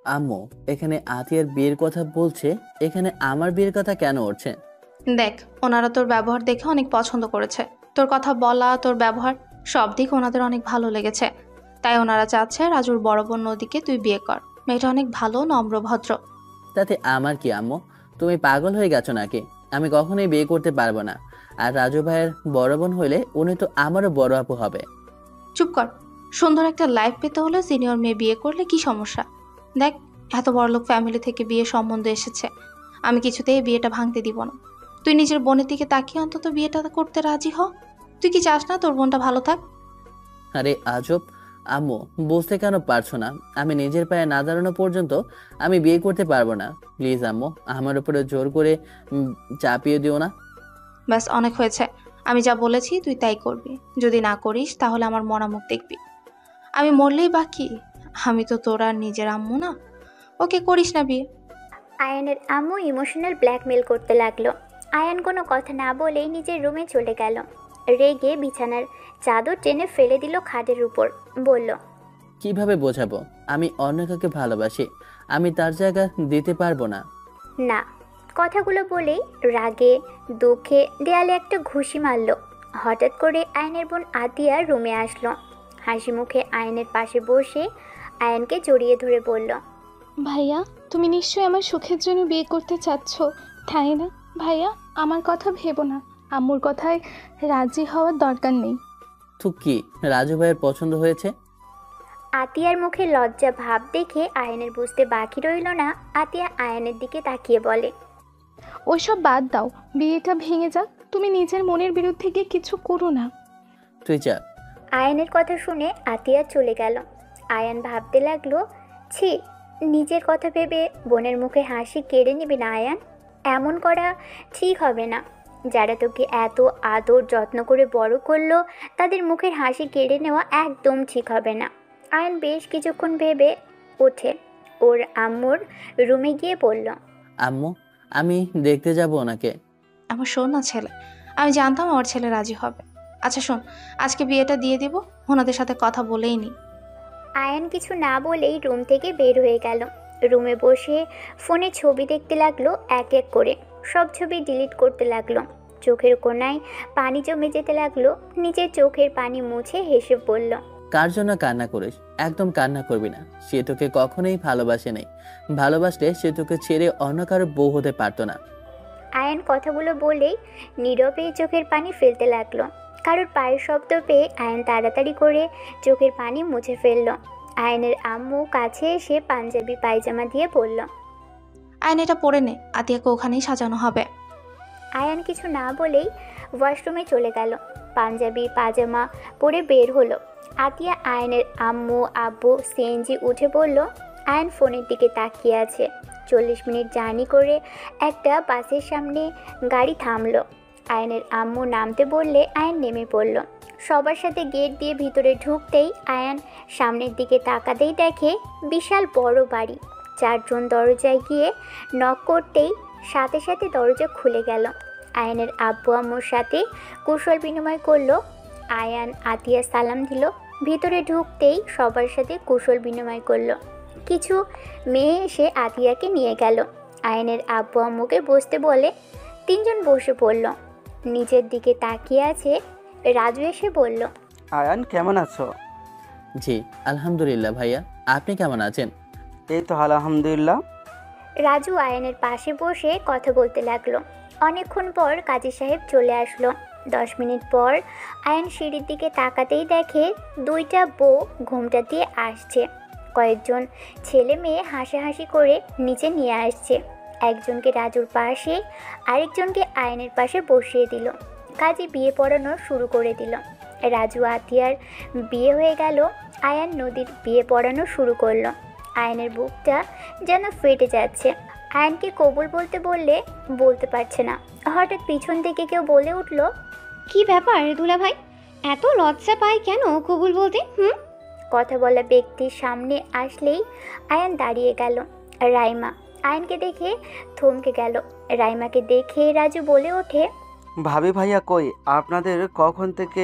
আম্মু, এখানে আতিয়ার বিয়ের কথা বলছে, এখানে আমার বিয়ের কথা কেন উঠছে? দেখ, ওনারা তোর ব্যবহার দেখে অনেক পছন্দ করেছে। তোর কথা বলা, তোর ব্যবহার, সব দিক ওনাদের অনেক ভালো লেগেছে। তাই ওনারা চাচ্ছে রাজুর বড় বোন নদীকে তুই বিয়ে কর। মেয়েটা অনেক ভালো, নম্র, ভদ্র। তাতে আমার কি আম্মু? তুমি পাগল হয়ে গেছো নাকি? আমি কখনোই বিয়ে করতে পারবো না। আর রাজু ভাইয়ের বড় বোন হইলে উনি তো আমারও বড় আপু হবে। চুপ কর। সুন্দর একটা লাইফ পেতে হলে সিনিয়র মেয়ে বিয়ে করলে কি সমস্যা? দেখ, এত বড়লোক ফ্যামিলি থেকে বিয়ে সম্বন্ধ এসেছে। আমি কিছুতেই এই বিয়েটা ভাঙতে দিব না। তুই নিজের বোনের দিকে তাকিয়ে অন্তত বিয়েটা করতে রাজি হ। তুই কি চাস না তোর বোনটা ভালো থাক? আরে আজব! আম্মু, বুঝতে কেন পারছো না? আমি নিজের পায়ে না দাঁড়ানো পর্যন্ত আমি বিয়ে করতে পারবো না। প্লিজ আম্মু, আমার উপরে জোর করে উম, চাপিয়ে দিও না। ব্যাস, অনেক হয়েছে। আমি যা বলেছি তুই তাই করবি। যদি না করিস তাহলে আমার মরা মুখ দেখবি। আমি মরলেই বাকি। আমি তো তোর আর নিজের আম্মু না। ওকে, করিস না বিয়ে। আয়ানের আম্মু ইমোশনাল ব্ল্যাকমেল করতে লাগলো। আয়ান কোনো কথা না বলেই নিজের রুমে চলে গেল। রেগে বিছানার চাদর টেনে ফেলে দিল খাটের উপর। বলল, কিভাবে বোঝাবো আমি অন্য কাউকে ভালোবাসি? আমি তার জায়গা দিতে পারবো না। না। কথাগুলো বলেই রাগে দুঃখে দেয়ালে একটা ঘুষি মারল। হঠাৎ করে আয়নের বোন আতিয়া রুমে আসলো। হাসি মুখে আয়নের পাশে বসে আয়নকে জড়িয়ে ধরে বলল, ভাইয়া, তুমি নিশ্চয়ই আমার সুখের জন্য বিয়ে করতে চাচ্ছ, তাই না? ভাইয়া, আমার কথা ভেবো না। আম্মুর কথায় রাজি হওয়ার দরকার নেই। তো কি, রাজু ভাইয়ের পছন্দ হয়েছে? আতিয়ার মুখে লজ্জা ভাব দেখে আয়নের বুঝতে বাকি রইল না। আতিয়া আয়নের দিকে তাকিয়ে বলে, ওইসব বাদ দাও, বিয়েটা ভেঙে যাক। তুমি নিজের মনের বিরুদ্ধে গিয়ে কিছু করো না। তুই যা। আয়ানের কথা শুনে আতিয়া চলে গেল। আয়ান ভাবতে লাগলো, ছি, নিজের কথা ভেবে বোনের মুখে হাসি কেড়ে নিবি না আয়ান। এমন করা ঠিক হবে না। যারা তোকে এত আদর যত্ন করে বড় করলো, তাদের মুখের হাসি কেড়ে নেওয়া একদম ঠিক হবে না। আয়ান বেশ কিছুক্ষণ ভেবে ওঠে। ওর আম্মুর রুমে গিয়ে বলল, আম্মু, আমি দেখতে যাব ওনাকে। আমার শোন না ছেলে, আমি জানতাম আমার ছেলে রাজি হবে। আচ্ছা শোন, আজকে বিয়েটা দিয়ে দিব, ওনাদের সাথে কথা বলেই নি। আয়ান কিছু না বলেই রুম থেকে বের হয়ে গেল। রুমে বসে ফোনে ছবি দেখতে লাগলো এক এক করে। সব ছবি ডিলিট করতে লাগলো। চোখের কোণায় পানি জমে যেতে লাগলো। নিজের চোখের পানি মুছে হেসে বলল, কার জন্য কান্না করিস? একদম কান্না করবি না। সে তোকে কখনোই ভালোবাসে নাই। ভালোবাসলে সে তোকে ছেড়ে অন্য কারো বউ হতে পারতো না। আয়ান কথাগুলো বলেই নীরবে চোখের পানি ফেলতে লাগলো। কারোর পায়ের শব্দ পেয়ে আয়ান তাড়াতাড়ি করে চোখের পানি মুছে ফেলল। আয়ানের আম্মু কাছে এসে পাঞ্জাবি পায়জামা দিয়ে বলল, আয়ন, এটা পরে নে, আতিয়াকে ওখানেই সাজানো হবে। আয়ান কিছু না বলেই ওয়াশরুমে চলে গেল। পাঞ্জাবি পাজামা পরে বের হলো। আতিয়া আয়নের আম্মু আব্বু সিএনজি উঠে পড়ল। আয়ন ফোনের দিকে তাকিয়ে আছে। 40 মিনিট জার্নি করে একটা বাসের সামনে গাড়ি থামলো। আয়নের আম্মু নামতে বললে আয়ন নেমে পড়ল। সবার সাথে গেট দিয়ে ভিতরে ঢুকতেই আয়ান সামনের দিকে তাকাতেই দেখে বিশাল বড় বাড়ি। 4জন দরজায় গিয়ে নক করতেই সাথে সাথে দরজা খুলে গেল। আয়ানের আব্বু আম্মুর সাথে কুশল বিনিময় করলো। আয়ান আতিয়া সালাম দিল। ভিতরে ঢুকতেই সবার সাথে কুশল বিনিময় করলো। কিছু মেয়ে এসে আতিয়াকে নিয়ে গেল। আয়ানের আব্বু আম্মুকে বসতে বলে 3জন বসে পড়ল। নিচের দিকে তাকিয়ে আছে। রাজু এসে বলল, আয়ান, কেমন আছো? জি, আলহামদুলিল্লাহ ভাইয়া। আপনি কেমন আছেন? এই তো আলহামদুলিল্লাহ। রাজু আয়ানের পাশে বসে কথা বলতে লাগলো। অনেকক্ষণ পর কাজী সাহেব চলে আসলো। 10 মিনিট পর আয়ান সিঁড়ির দিকে তাকাতেই দেখে 2টা বউ ঘোমটা দিয়ে আসছে। কয়েকজন ছেলে মেয়ে হাসাহাসি করে নিচে নিয়ে আসছে। একজনকে রাজুর পাশে, আরেকজনকে আয়ানের পাশে বসিয়ে দিল। কাজী বিয়ে পড়ানো শুরু করে দিল। রাজু আতিয়ার বিয়ে হয়ে গেল। আয়ান নদীর বিয়ে পড়ানো শুরু করলো। আয়নের বুকটা যেন ফেটে যাচ্ছে। আয়নকে কবুল বলতে বললে বলতে পারছে না। হঠাৎ পিছন থেকে কেউ বলে উঠল, কি ব্যাপার দুলা ভাই, এত লজ্জা পায় কেন কবুল বলতে? কথা বলা ব্যক্তির সামনে আসলেই আয়ান দাঁড়িয়ে গেল। রাইমা আয়নকে দেখে থমকে গেল। রাইমাকে দেখে রাজু বলে ওঠে, ভাবি ভাইয়া কই? আপনাদের কখন থেকে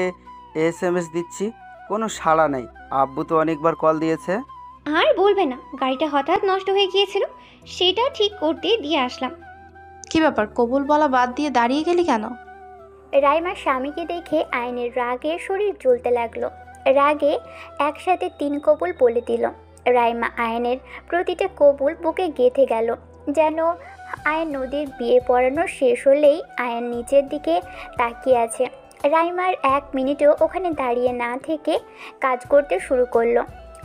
SMS দিচ্ছি, কোনো সাড়া নেই। আব্বু তো অনেকবার কল দিয়েছে। আর বলবে না, গাড়িটা হঠাৎ নষ্ট হয়ে গিয়েছিল, সেটা ঠিক করতে দিয়ে আসলাম। কি ব্যাপার, কবুল বলা বাদ দিয়ে দাঁড়িয়ে গেলি কেন? রাইমার স্বামীকে দেখে আয়নের রাগে শরীর জ্বলতে লাগলো। রাগে একসাথে 3 কবুল বলে দিল। রাইমা আয়নের প্রতিটা কবুল বুকে গেঁথে গেল। যেন আয়ন নদীর বিয়ে পড়ানো শেষ হলেই আয়ন নিচের দিকে তাকিয়ে আছে। রাইমার 1 মিনিটও ওখানে দাঁড়িয়ে না থেকে কাজ করতে শুরু করলো।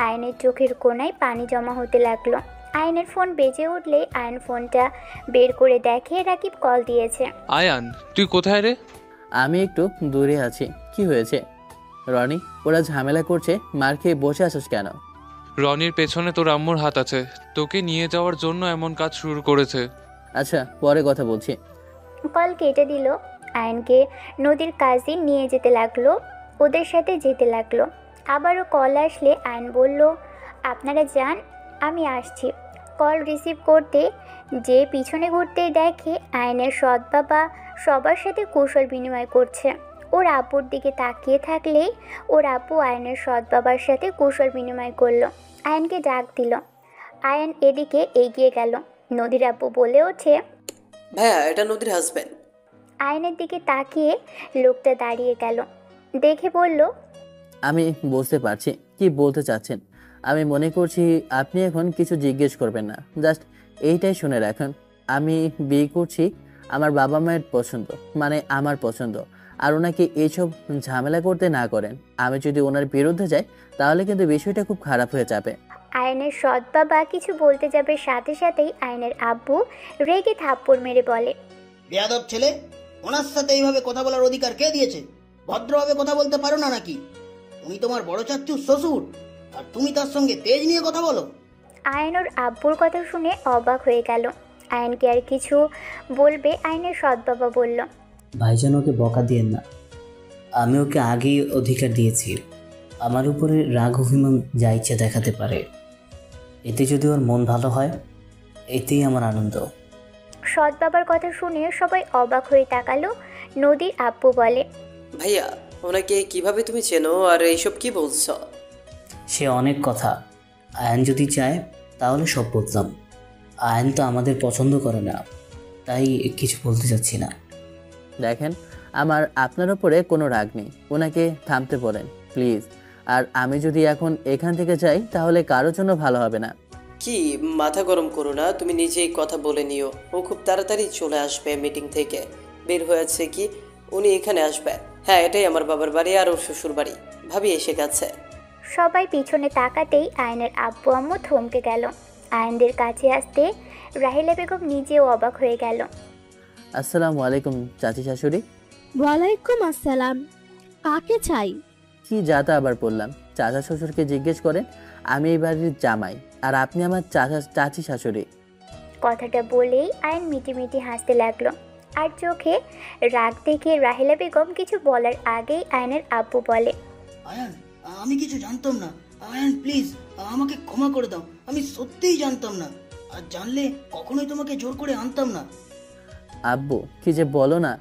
আয়নের চোখের কোণায় পানি জমা হতে লাগলো। আয়নের ফোন বেজে উঠলে আয়ন ফোনটা বের করে দেখে রাকিব কল দিয়েছে। আয়ান, তুই কোথায় রে? আমি একটু দূরে আছি। কি হয়েছে রনি? ওরা ঝামেলা করছে, মার খেয়ে বসে আছিস কেন? রনির পেছনে তোর আম্মুর হাত আছে, তোকে নিয়ে যাওয়ার জন্য এমন কাজ শুরু করেছে। আচ্ছা, পরে কথা বলছি। কল কেটে দিল। আয়নকে নদীর কাজে নিয়ে যেতে লাগলো, ওদের সাথে যেতে লাগলো। আবারও কল আসলে আয়ন বলল, আপনারা যান, আমি আসছি। কল রিসিভ করতে যে পিছনে ঘুরতেই দেখে আয়নের সৎ বাবা সবার সাথে কুশল বিনিময় করছে। ওর আব্বুর দিকে তাকিয়ে থাকলেই ওর আব্বু আয়নের সৎ বাবার সাথে কুশল বিনিময় করলো। আয়নকে ডাক দিল। আয়ন এদিকে এগিয়ে গেল। নদীর আব্বু বলে ওঠে, ভাইয়া, এটা নদীর হাজব্যান্ড। আয়নের দিকে তাকিয়ে লোকটা দাঁড়িয়ে গেল, দেখে বলল, আমি বুঝতে পারছি কি বলতে চাচ্ছেন। আমি মনে করছি আপনি এখন কিছু জিজ্ঞেস করবেন না, জাস্ট এইটাই শুনে রাখুন। আমি বিয়ে করছি আমার বাবা মায়ের পছন্দ, মানে আমার পছন্দ। আর ওনাকে এইসব ঝামেলা করতে না করেন। আমি যদি ওনার বিরুদ্ধে যাই তাহলে কিন্তু বিষয়টা খুব খারাপ হয়ে যাবে। আয়নের সৎ বাবা কিছু বলতে যাবে, সাথে সাথেই আয়নের আব্বু রেগে থাপ্পড় মেরে বলে, বেয়াদব ছেলে, ওনার সাথে এইভাবে কথা বলার অধিকার কে দিয়েছে? ভদ্রভাবে কথা বলতে পারো না নাকি? উনি তোমার বড় চাচ্চুর শ্বশুর, আর তুমি তার সঙ্গে তেজ নিয়ে কথা বলো? আয়ন ওর আব্বুর কথা শুনে অবাক হয়ে গেল। আয়নকে আর কিছু বলবে আয়নের সৎ বাবা বলল, ভাইজান, ওকে বকা দিয়েন না। আমি ওকে আগেই অধিকার দিয়েছি। আমার উপরে রাগ অভিমান যা ইচ্ছে দেখাতে পারে, এতে যদি ওর মন ভালো হয় এতেই আমার আনন্দ। সৎ বাবার কথা শুনে সবাই অবাক হয়ে তাকালো। নদীর আব্বু বলে, ভাইয়া, ওনাকে কিভাবে তুমি চেনো আর এইসব কি বলছো? সে অনেক কথা। আয়ন যদি চায় তাহলে সব বলতাম। আয়ন তো আমাদের পছন্দ করে না, তাই কিছু বলতে চাচ্ছি না। দেখেন, আমার আপনার উপরে কোনো রাগ নেই। ওনাকে থামতে বলেন প্লিজ। আর আমি যদি এখন এখান থেকে যাই তাহলে কারোর জন্য ভালো হবে না। কি মাথা গরম করো না, তুমি নিজেই কথা বলে নিও। ও খুব তাড়াতাড়ি চলে আসবে মিটিং থেকে। বের হয়েছে কি উনি এখানে আসবে? হ্যাঁ, এটাই আমার বাবার বাড়ি আর ওর শ্বশুর বাড়ি। ভাবি এসে গেছে। সবাই পিছনে তাকাতেই আয়নের আব্বু আম্মু থমকে গেল। আয়নদের কাছে আসতে রাহিলা বেগম নিজেও অবাক হয়ে গেল। আসসালামু আলাইকুম চাচি শাশুড়ি। ওয়ালাইকুম আসসালাম। কাকে চাই? কি যাতা আবার বললাম? চাচা শ্বশুরকে জিজ্ঞেস করেন। আমি এই বাড়ির জামাই, আর আপনি আমার চাচি শাশুড়ি। কথাটা বলেই আয়ন মিটিমিটি হাসতে লাগলো। আর চোখে রাগ দেখে রাহিলা বেগম কিছু বলার আগেই আয়নের আব্বু বলে, আয়ান, আমি কিছু জানতাম না। আয়ান প্লিজ, আমাকে ক্ষমা করে দাও। আমি সত্যিই জানতাম না, আর জানলে কখনোই তোমাকে জোর করে আনতাম না। আব্বু কি যে বলো না,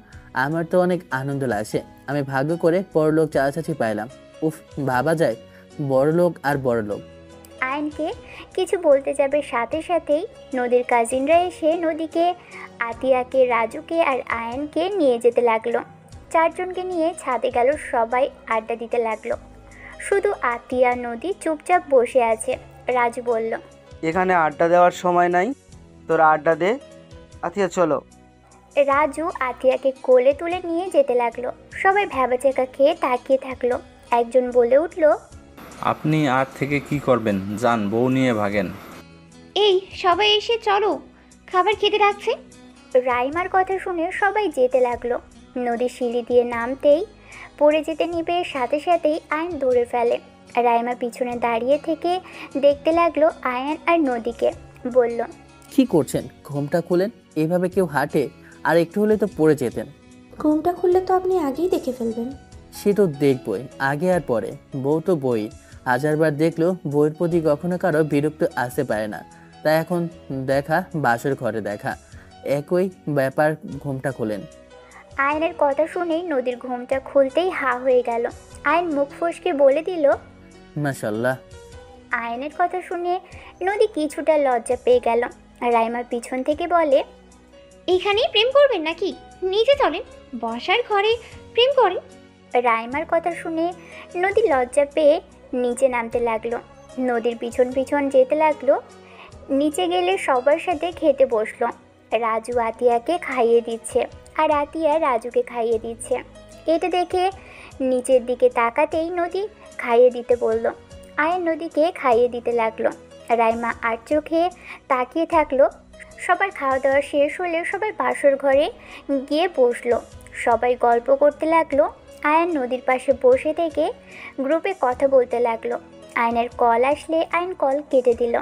আমার তো অনেক আনন্দ লাগছে। আমি ভাগ্য করে বড়লোক চাচা চাচি পাইলাম। উফ, ভাবা যায় বড়লোক আর বড়লোক। আয়নকে কিছু বলতে যাবে, সাথে সাথেই নদীর কাজিনরা এসে নদীকে, আতিয়াকে, রাজুকে আর আয়নকে নিয়ে যেতে লাগলো। 4 জনকে নিয়ে ছাদে গেল। সবাই আড্ডা দিতে লাগলো। শুধু আতিয়া নদী চুপচাপ বসে আছে। রাজু বলল, এখানে আড্ডা দেওয়ার সময় নাই, তোরা আড্ডা দে। আতিয়া চলো। রাজু আতিয়াকে কোলে তুলে নিয়ে যেতে লাগলো। সবাই ভ্যাবাচেকা খেয়ে তাকিয়ে থাকলো। একজন বলে উঠল, আপনি আর থেকে কি করবেন? যান, বউ নিয়ে ভাগেন। এই সবাই এসে চলো, খাবার খেতে ডাকছে। রাইমার কথা শুনে সবাই যেতে লাগলো। নদী সিঁড়ি দিয়ে নামতেই পড়ে যেতে নিবে, সাথে সাথেই আয়ন ধরে ফেলে। রাইমা পিছনে দাঁড়িয়ে থেকে দেখতে লাগলো আয়ন আর নদীকে। বলল, কি করছেন? ঘোমটা খুলেন। এইভাবে কেউ হাঁটে? আর একটু হলে তো পড়ে যেতেন। ঘুমটা খুললে তো আপনি আগেই দেখে ফেলবেন। সে তো দেখবই, আগে আর পরে। বউ তো বই, হাজারবার দেখলেও বইয়ের প্রতি কখনো কারো বিরক্ত আসতে পারে না। তাই এখন দেখা বাসর ঘরে দেখা, একই ব্যাপার। ঘোমটা খোলেন। আয়নের কথা শুনেই নদীর ঘুমটা খুলতেই হা হয়ে গেল। আয়ন মুখ ফসকে বলে দিল, মাশাল্লাহ। আয়নের কথা শুনে নদী কিছুটা লজ্জা পেয়ে গেল। রাইমা পিছন থেকে বলে, এখানেই প্রেম করবেন নাকি? নিচে চলেন, বসার ঘরে প্রেম করেন। রাইমার কথা শুনে নদী লজ্জা পেয়ে নিচে নামতে লাগলো। নদীর পিছন পিছন যেতে লাগলো। নিচে গেলে সবার সাথে খেতে বসলো। রাজু আতিয়াকে খাইয়ে দিচ্ছে আর আতিয়া রাজুকে খাইয়ে দিচ্ছে। এটা দেখে নিচের দিকে তাকাতেই নদী খাইয়ে দিতে বলল। আয়ান নদীকে খাইয়ে দিতে লাগলো। রাইমা আর চোখে তাকিয়ে থাকলো। সবার খাওয়া দাওয়া শেষ হলে সবাই বাসর ঘরে গিয়ে বসলো। সবাই গল্প করতে লাগলো। আয়ান নদীর পাশে বসে থেকে গ্রুপে কথা বলতে লাগলো। আয়নের কল আসলে আয়ন কল কেটে দিল।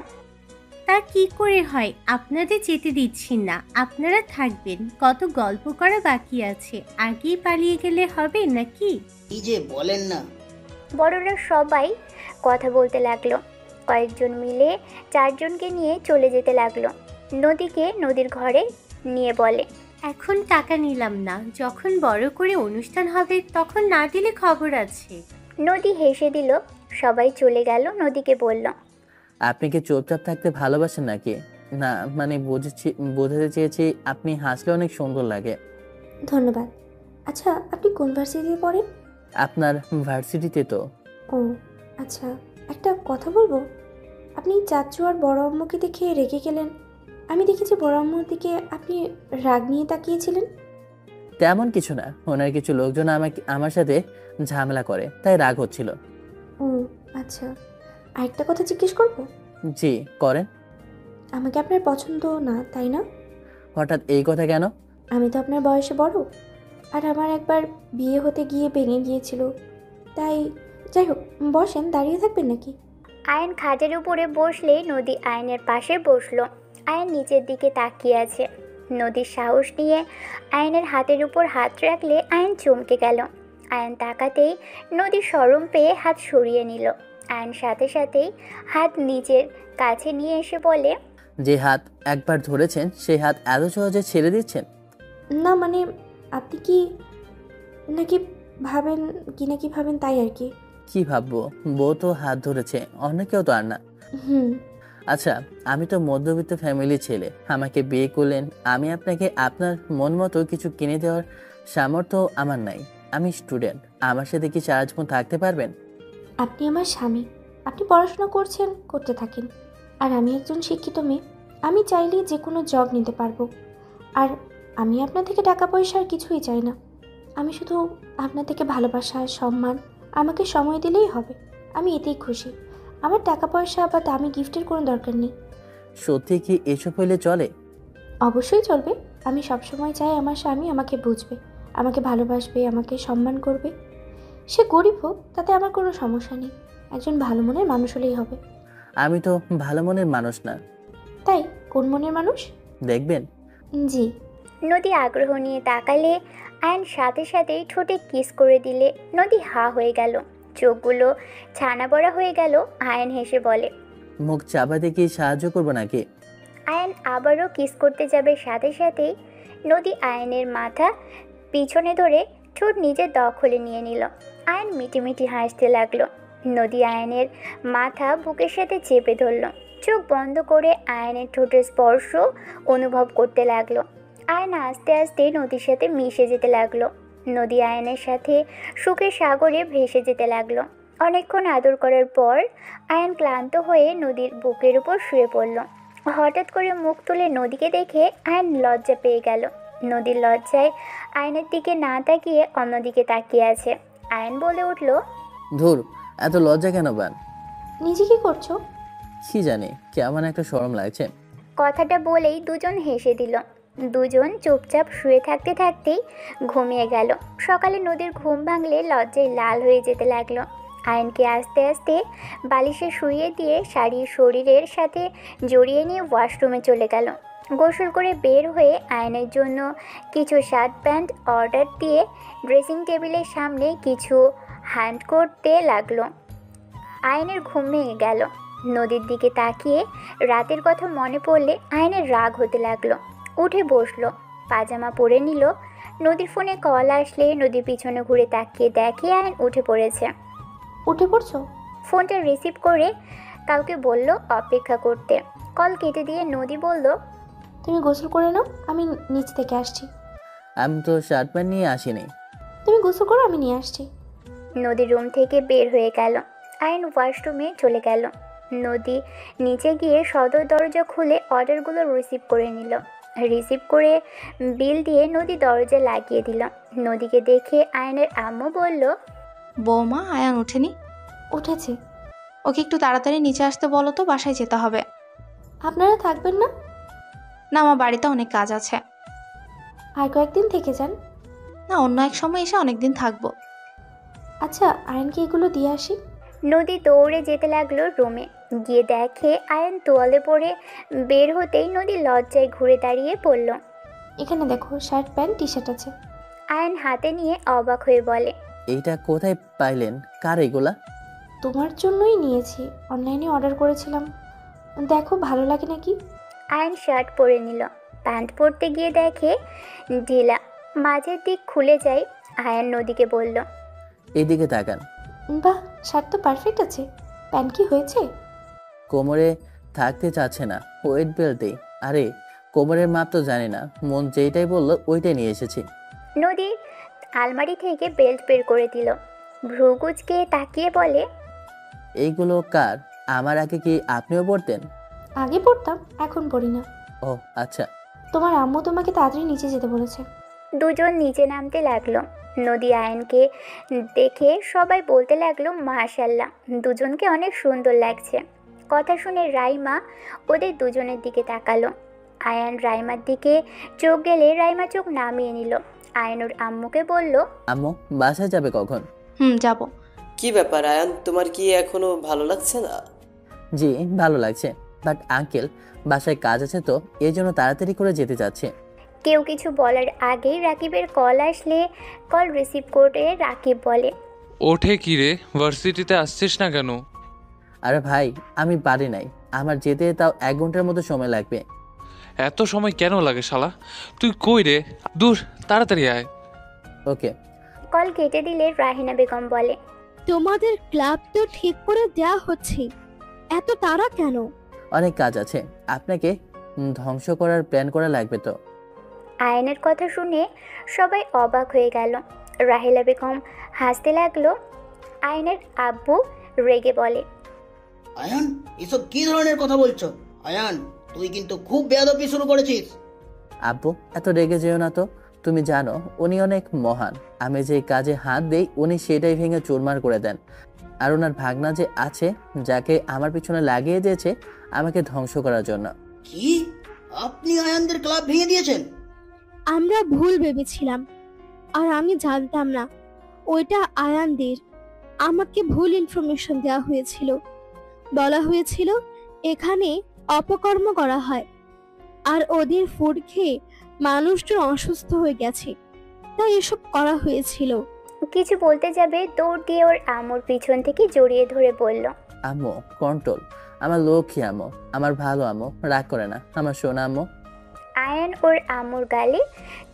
তা কি করে হয়, আপনাদের যেতে দিচ্ছি না, আপনারা থাকবেন, কত গল্প করা বাকি আছে, আগেই পালিয়ে গেলে হবে নাকি? কি যে বলেন না। বড়রা সবাই কথা বলতে লাগলো। কয়েকজন মিলে 4 জনকে নিয়ে চলে যেতে লাগলো। নদীকে নদীর ঘরে নিয়ে বলে, এখন টাকা নিলাম না, যখন বড় করে অনুষ্ঠান হবে তখন না দিলে খবর আছে। নদী হেসে দিল। সবাই চলে গেল। নদীকে বলল, আপনি কি চুপচাপ থাকতে ভালোবাসেন নাকি? না মানে বোঝাতে চেয়েছি আপনি হাসলে অনেক সুন্দর লাগে। ধন্যবাদ। আচ্ছা, আপনি কোন ভার্সিটিতে পড়েন? আপনার ভার্সিটিতে তো। ও আচ্ছা, একটা কথা বলবো। আপনি চাচু আর বড় আম্মুকে দেখে রেগে গেলেন। আমি দেখেছি বড় আম্মুর দিকে আপনি রাগ নিয়ে তাকিয়েছিলেন। তেমন কিছু না, ওনার কিছু লোকজন আমার সাথে ঝামেলা করে তাই রাগ হচ্ছিল। ও আচ্ছা, আরেকটা কথা জিজ্ঞেস করবো? জি করেন। আমাকে আপনার পছন্দ না, তাই না? হঠাৎ এই কথা কেন? আমি তো আপনার বয়সে বড়, আর আমার একবার বিয়ে হতে গিয়ে ভেঙে গিয়েছিল, তাই। যাই হোক, বসেন, দাঁড়িয়ে থাকবেন নাকি? আয়ন খাটের উপরে বসলে নদী আয়নের পাশে বসলো। আয়ন নিচের দিকে তাকিয়ে আছে। নদীর সাহস নিয়ে আয়নের হাতের উপর হাত রাখলে আয়ন চমকে গেল। আয়ন তাকাতেই নদী শরম পেয়ে হাত সরিয়ে নিল। আয়ন সাথে সাথেই হাত নিজের কাছে নিয়ে এসে বলে, যে হাত একবার ধরেছেন সেই হাত এত সহজে ছেড়ে দিচ্ছেন? না মানে, আপনি কি নাকি ভাবেন তাই আর কি। কি ভাববো, বউ তো হাত ধরেছে, অন্য কেউ তো আর না। হুম। আচ্ছা, আমি তো মধ্যবিত্ত ফ্যামিলির ছেলে, আমাকে বিয়ে করলেন, আমি আপনাকে আপনার মন মতো কিছু কিনে দেওয়ার সামর্থ্য আমার নাই। আমি স্টুডেন্ট, আমার সাথে কি সারা জীবন থাকতে পারবেন? আপনি আমার স্বামী, আপনি পড়াশোনা করতে থাকেন, আর আমি একজন শিক্ষিত মেয়ে। আমি চাইলেই যে কোনো জব নিতে পারবো। আর আমি আপনার থেকে টাকা পয়সা আর কিছুই চাই না। আমি শুধু আপনার থেকে ভালোবাসা, সম্মান, আমাকে সময় দিলেই হবে। আমি এতেই খুশি। আমার টাকা পয়সা বা দামি গিফটের কোনো দরকার নেই। সত্যি কি এসব হইলে চলে? অবশ্যই চলবে। আমি সবসময় চাই আমার স্বামী আমাকে বুঝবে, আমাকে ভালোবাসবে, আমাকে সম্মান করবে। সে গরিব হোক, তাতে আমার কোনো সমস্যা নেই। একজন ভালো মনের মানুষ হলেই হবে। আমি তো ভালো মনের মানুষ না। তাই কোন মনের মানুষ? দেখবেন। জি। নদী আগ্রহ নিয়ে তাকালে আয়ন সাথে সাথেই ঠোঁটে কিস করে দিলে নদী হা হয়ে গেল। চোখগুলো ছানা বড়া হয়ে গেল। আয়ন হেসে বলে, মুখ চাপাতে কি সাহায্য করবো নাকি? আয়ন আবারও কিস করতে যাবে সাথে সাথেই নদী আয়নের মাথা পিছনে ধরে ঠোঁট নিজের দখলে নিয়ে নিল। আয়ন মিটিমিটি হাসতে লাগলো। নদী আয়নের মাথা বুকের সাথে চেপে ধরল। চোখ বন্ধ করে আয়নের ঠোঁটের স্পর্শ অনুভব করতে লাগলো। আয়ন আস্তে আস্তে নদীর সাথে মিশে যেতে লাগলো। নদী আয়নের সাথে সুখের সাগরে ভেসে যেতে লাগলো। অনেকক্ষণ আদর করার পর আয়ন ক্লান্ত হয়ে নদীর বুকের উপর শুয়ে পড়ল। হঠাৎ করে মুখ তুলে নদীকে দেখে আয়ন লজ্জা পেয়ে গেল। নদীর লজ্জায় আয়নের দিকে না তাকিয়ে অন্যদিকে তাকিয়ে আছে। আয়ন বলে উঠল, ধুর, এত লজ্জা কেন পান? নিজে কি করছো? কি জানি, কেমন একটা শরম লাগছে। কথাটা বলেই দুজন হেসে দিল। দুজন চুপচাপ শুয়ে থাকতে থাকতেই ঘুমিয়ে গেল। সকালে নদীর ঘুম ভাঙলে লজ্জায় লাল হয়ে যেতে লাগলো। আয়নকে আস্তে আস্তে বালিশে শুইয়ে দিয়ে শাড়ি শরীরের সাথে জড়িয়ে নিয়ে ওয়াশরুমে চলে গেল। গোসল করে বের হয়ে আয়নের জন্য কিছু শার্ট প্যান্ট অর্ডার দিয়ে ড্রেসিং টেবিলের সামনে কিছু হ্যান্ড করতে লাগলো। আয়নের ঘুম ভেঙে গেল। নদীর দিকে তাকিয়ে রাতের কথা মনে পড়লে আয়নের রাগ হতে লাগলো। উঠে বসলো, পাজামা পরে নিল। নদীর ফোনে কল আসলে নদীর পিছনে ঘুরে তাকিয়ে দেখে আয়ন উঠে পড়েছে। উঠে পড়ছো? ফোনটা রিসিভ করে কাউকে বলল অপেক্ষা করতে। কল কেটে দিয়ে নদী বলল, তুমি গোসল করে নাও, আমি নিচ থেকে আসছি। আমি তো শার্ট প্যান্ট নিয়ে আসিনি। তুমি গোসল করো, আমি নিয়ে আসছি। নদী রুম থেকে বের হয়ে গেল। আয়ন ওয়াশরুমে চলে গেল। নদী নিচে গিয়ে সদর দরজা খুলে অর্ডারগুলো রিসিভ করে নিল। রিসিভ করে বিল দিয়ে নদী দরজা লাগিয়ে দিল। নদীকে দেখে আয়নের আম্মু বলল, বৌমা, আয়ান ওঠেনি? উঠেছে। ওকে একটু তাড়াতাড়ি নিচে আসতে বলো তো, বাসায় যেতে হবে। আপনারা থাকবেন না? না, আমার বাড়িতে অনেক কাজ আছে। আর কয়েকদিন থেকে যান। না, অন্য এক সময় এসে অনেকদিন থাকবো। আচ্ছা, আয়নকে এগুলো দিয়ে আসি। নদী দৌড়ে যেতে লাগলো রুমে। গিয়ে দেখে আয়ন তোয়ালে পরে বের হতেই নদী লজ্জায় ঘুরে দাঁড়িয়ে পড়ল। এখানে দেখো, শার্ট প্যান্ট টি শার্ট আছে। আয়ন হাতে নিয়ে অবাক হয়ে বলে, এইটা কোথায় পাইলেন? কার এগুলা? তোমার জন্যই নিয়েছি, অনলাইনে অর্ডার করেছিলাম। দেখো ভালো লাগে নাকি। আয়ন শার্ট পরে নিল। প্যান্ট পরতে গিয়ে দেখে ঢিলা, মাঝের দিক খুলে যায়। আয়ন নদীকে বলল, এইদিকে তাকান। বাহ, শার্ট তো পারফেক্ট আছে। প্যান্ট কি হয়েছে? কোমরে থাকতে চাচ্ছে না, ওয়েট বেল্টে। আরে কোমরের মাপ তো জানি না, মন যেইটাই বললো ওইটাই নিয়ে এসেছি। নদী আলমারি থেকে বেল্ট বের করে দিল। ভ্রুকুচকে তাকিয়ে বলে, এইগুলো কার? আমার আগে কি আপনিও পড়তেন? আগে পড়তাম, এখন পড়ি না। ও আচ্ছা। তোমার আম্মু তোমাকে তাড়াতাড়ি নিচে যেতে বলেছে। দুজন নিচে নামতে লাগলো। নদী আয়নকে দেখে সবাই বলতে লাগলো, মাশাআল্লাহ, দুজনকে অনেক সুন্দর লাগছে। কথা শুনে রাইমা ওদের দুজনের দিকে তাকালো। আয়ান রাইমার দিকে চোখ গেলে রাইমা চোখ নামিয়ে নিল। আয়নুর আম্মুকে বলল, আম্মু বাসায় যাবে কখন? যাব। কি ব্যাপার আয়ান, তোমার কি এখনো ভালো লাগছে না? জি ভালো লাগছে, বাট আঙ্কেল বাসায় কাজ আছে তো এই জন্য তাড়াতাড়ি করে যেতে চাচ্ছে। কেউ কিছু বলার আগেই রাকিবের কল আসলে কল রিসিভ করে রাকিব বলে, ওঠে কি রে, ভার্সিটিতে আসছিস না কেন? আরে ভাই আমি পারি নাই, আমার যেতে তাও 1 ঘন্টার মতো সময় লাগবে। এত সময় কেন লাগে শালা? তুই কই রে? দূর, তাড়াতাড়ি আয়। ওকে। কল কেটে দিলে রাহিনা বেগম বলে, তোমাদের ক্লাব তো ঠিক করে দেয়া হচ্ছে, এত তাড়া কেন? অনেক কাজ আছে, আপনাকে ধ্বংস করার প্ল্যান করা লাগবে তো। আয়নের কথা শুনে সবাই অবাক হয়ে গেল। রাহিলা বেগম হাসতে লাগলো। আয়নের আব্বু রেগে বলে, আয়ান, এসব কি ধরনের কথা বলছো? আয়ান, তুই কিন্তু খুব বেয়াদবি শুরু করেছিস। আব্বু এত রেগে যেও না তো, তুমি জানো উনি অনেক মহান। আমি যে কাজে হাত দেই উনি সেটাই ভেঙে চুরমার করে দেন। আর ওনার ভাগনা যে আছে, যাকে আমার পিছনে লাগিয়ে দিয়েছে আমাকে ধ্বংস করার জন্য। কি? আপনি আয়ানদের ক্লাব ভেঙে দিয়েছেন? আমরা ভুল ভেবেছিলাম, আর আমি জানতাম না ওইটা আয়ানদের। আমাকে ভুল ইনফরমেশন দেওয়া হয়েছিল। বলা হয়েছিল এখানে অপকর্ম করা হয়, আর ওদের ফুড খেয়ে মানুষজন অসুস্থ হয়ে গেছে, তাই এসব করা হয়েছিল। কিছু বলতে যাবে দৌড় দিয়ে ওর আম্মুর পিছন থেকে জড়িয়ে ধরে বলল, আম্মু কন্ট্রোল, আমার লক্ষ্মী আম্মু, আমার ভালো আম্মু, রাগ করে না, আমার সোনা আম্মু। আয়ান ওর আম্মুর গালে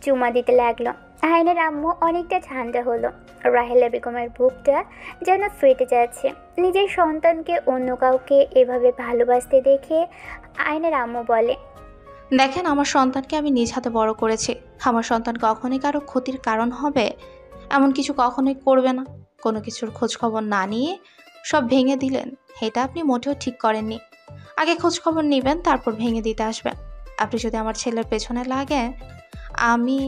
চুমা দিতে লাগলো। আয়নের আম্মু অনেকটা ঠান্ডা হলো। রাহেলা বেগমের বুকটা যেন ফেটে যাচ্ছে। নিজের সন্তানকে অন্য কাউকে এভাবে ভালোবাসতে দেখে আয়নের আম্মু বলে, দেখেন, আমার সন্তানকে আমি নিজ হাতে বড় করেছি। আমার সন্তান কখনোই কারো ক্ষতির কারণ হবে এমন কিছু কখনোই করবে না। কোনো কিছুর খোঁজ খবর না নিয়ে সব ভেঙে দিলেন, এটা আপনি মোটেও ঠিক করেননি। আগে খোঁজ খবর নেবেন, তারপর ভেঙে দিতে আসবেন। আপনি যদি আমার ছেলের পেছনে লাগে, আমি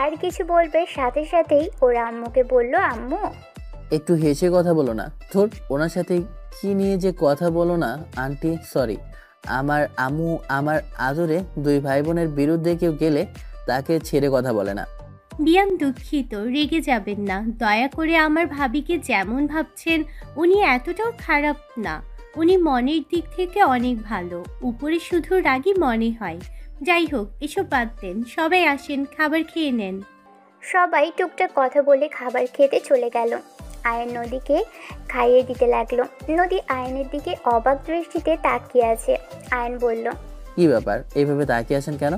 আর কিছু বলবে সাথে সাথেই ওর আম্মুকে বলল, আম্মু একটু হেসে কথা বলো না। ধর, ওনার সাথে কি নিয়ে যে কথা বলো না আন্টি। সরি, আমার আম্মু আমার আদরে 2 ভাই বোনের বিরুদ্ধে কেউ গেলে তাকে ছেড়ে কথা বলে না। বিয়ান দুঃখিত, রেগে যাবেন না। দয়া করে আমার ভাবিকে যেমন ভাবছেন উনি এতটাও খারাপ না। উনি মনের দিক থেকে অনেক ভালো, উপরে শুধু রাগী মনে হয়। যাই হোক, এসব বাদ দেন, সবাই আসেন, খাবার খেয়ে নেন। সবাই টুকটাক কথা বলে খাবার খেতে চলে গেল। আয়ন নদীকে খাইয়ে দিতে লাগলো। নদী আয়নের দিকে অবাক দৃষ্টিতে তাকিয়ে আছে। আয়ন বলল, কি ব্যাপার, এইভাবে তাকিয়ে আছেন কেন?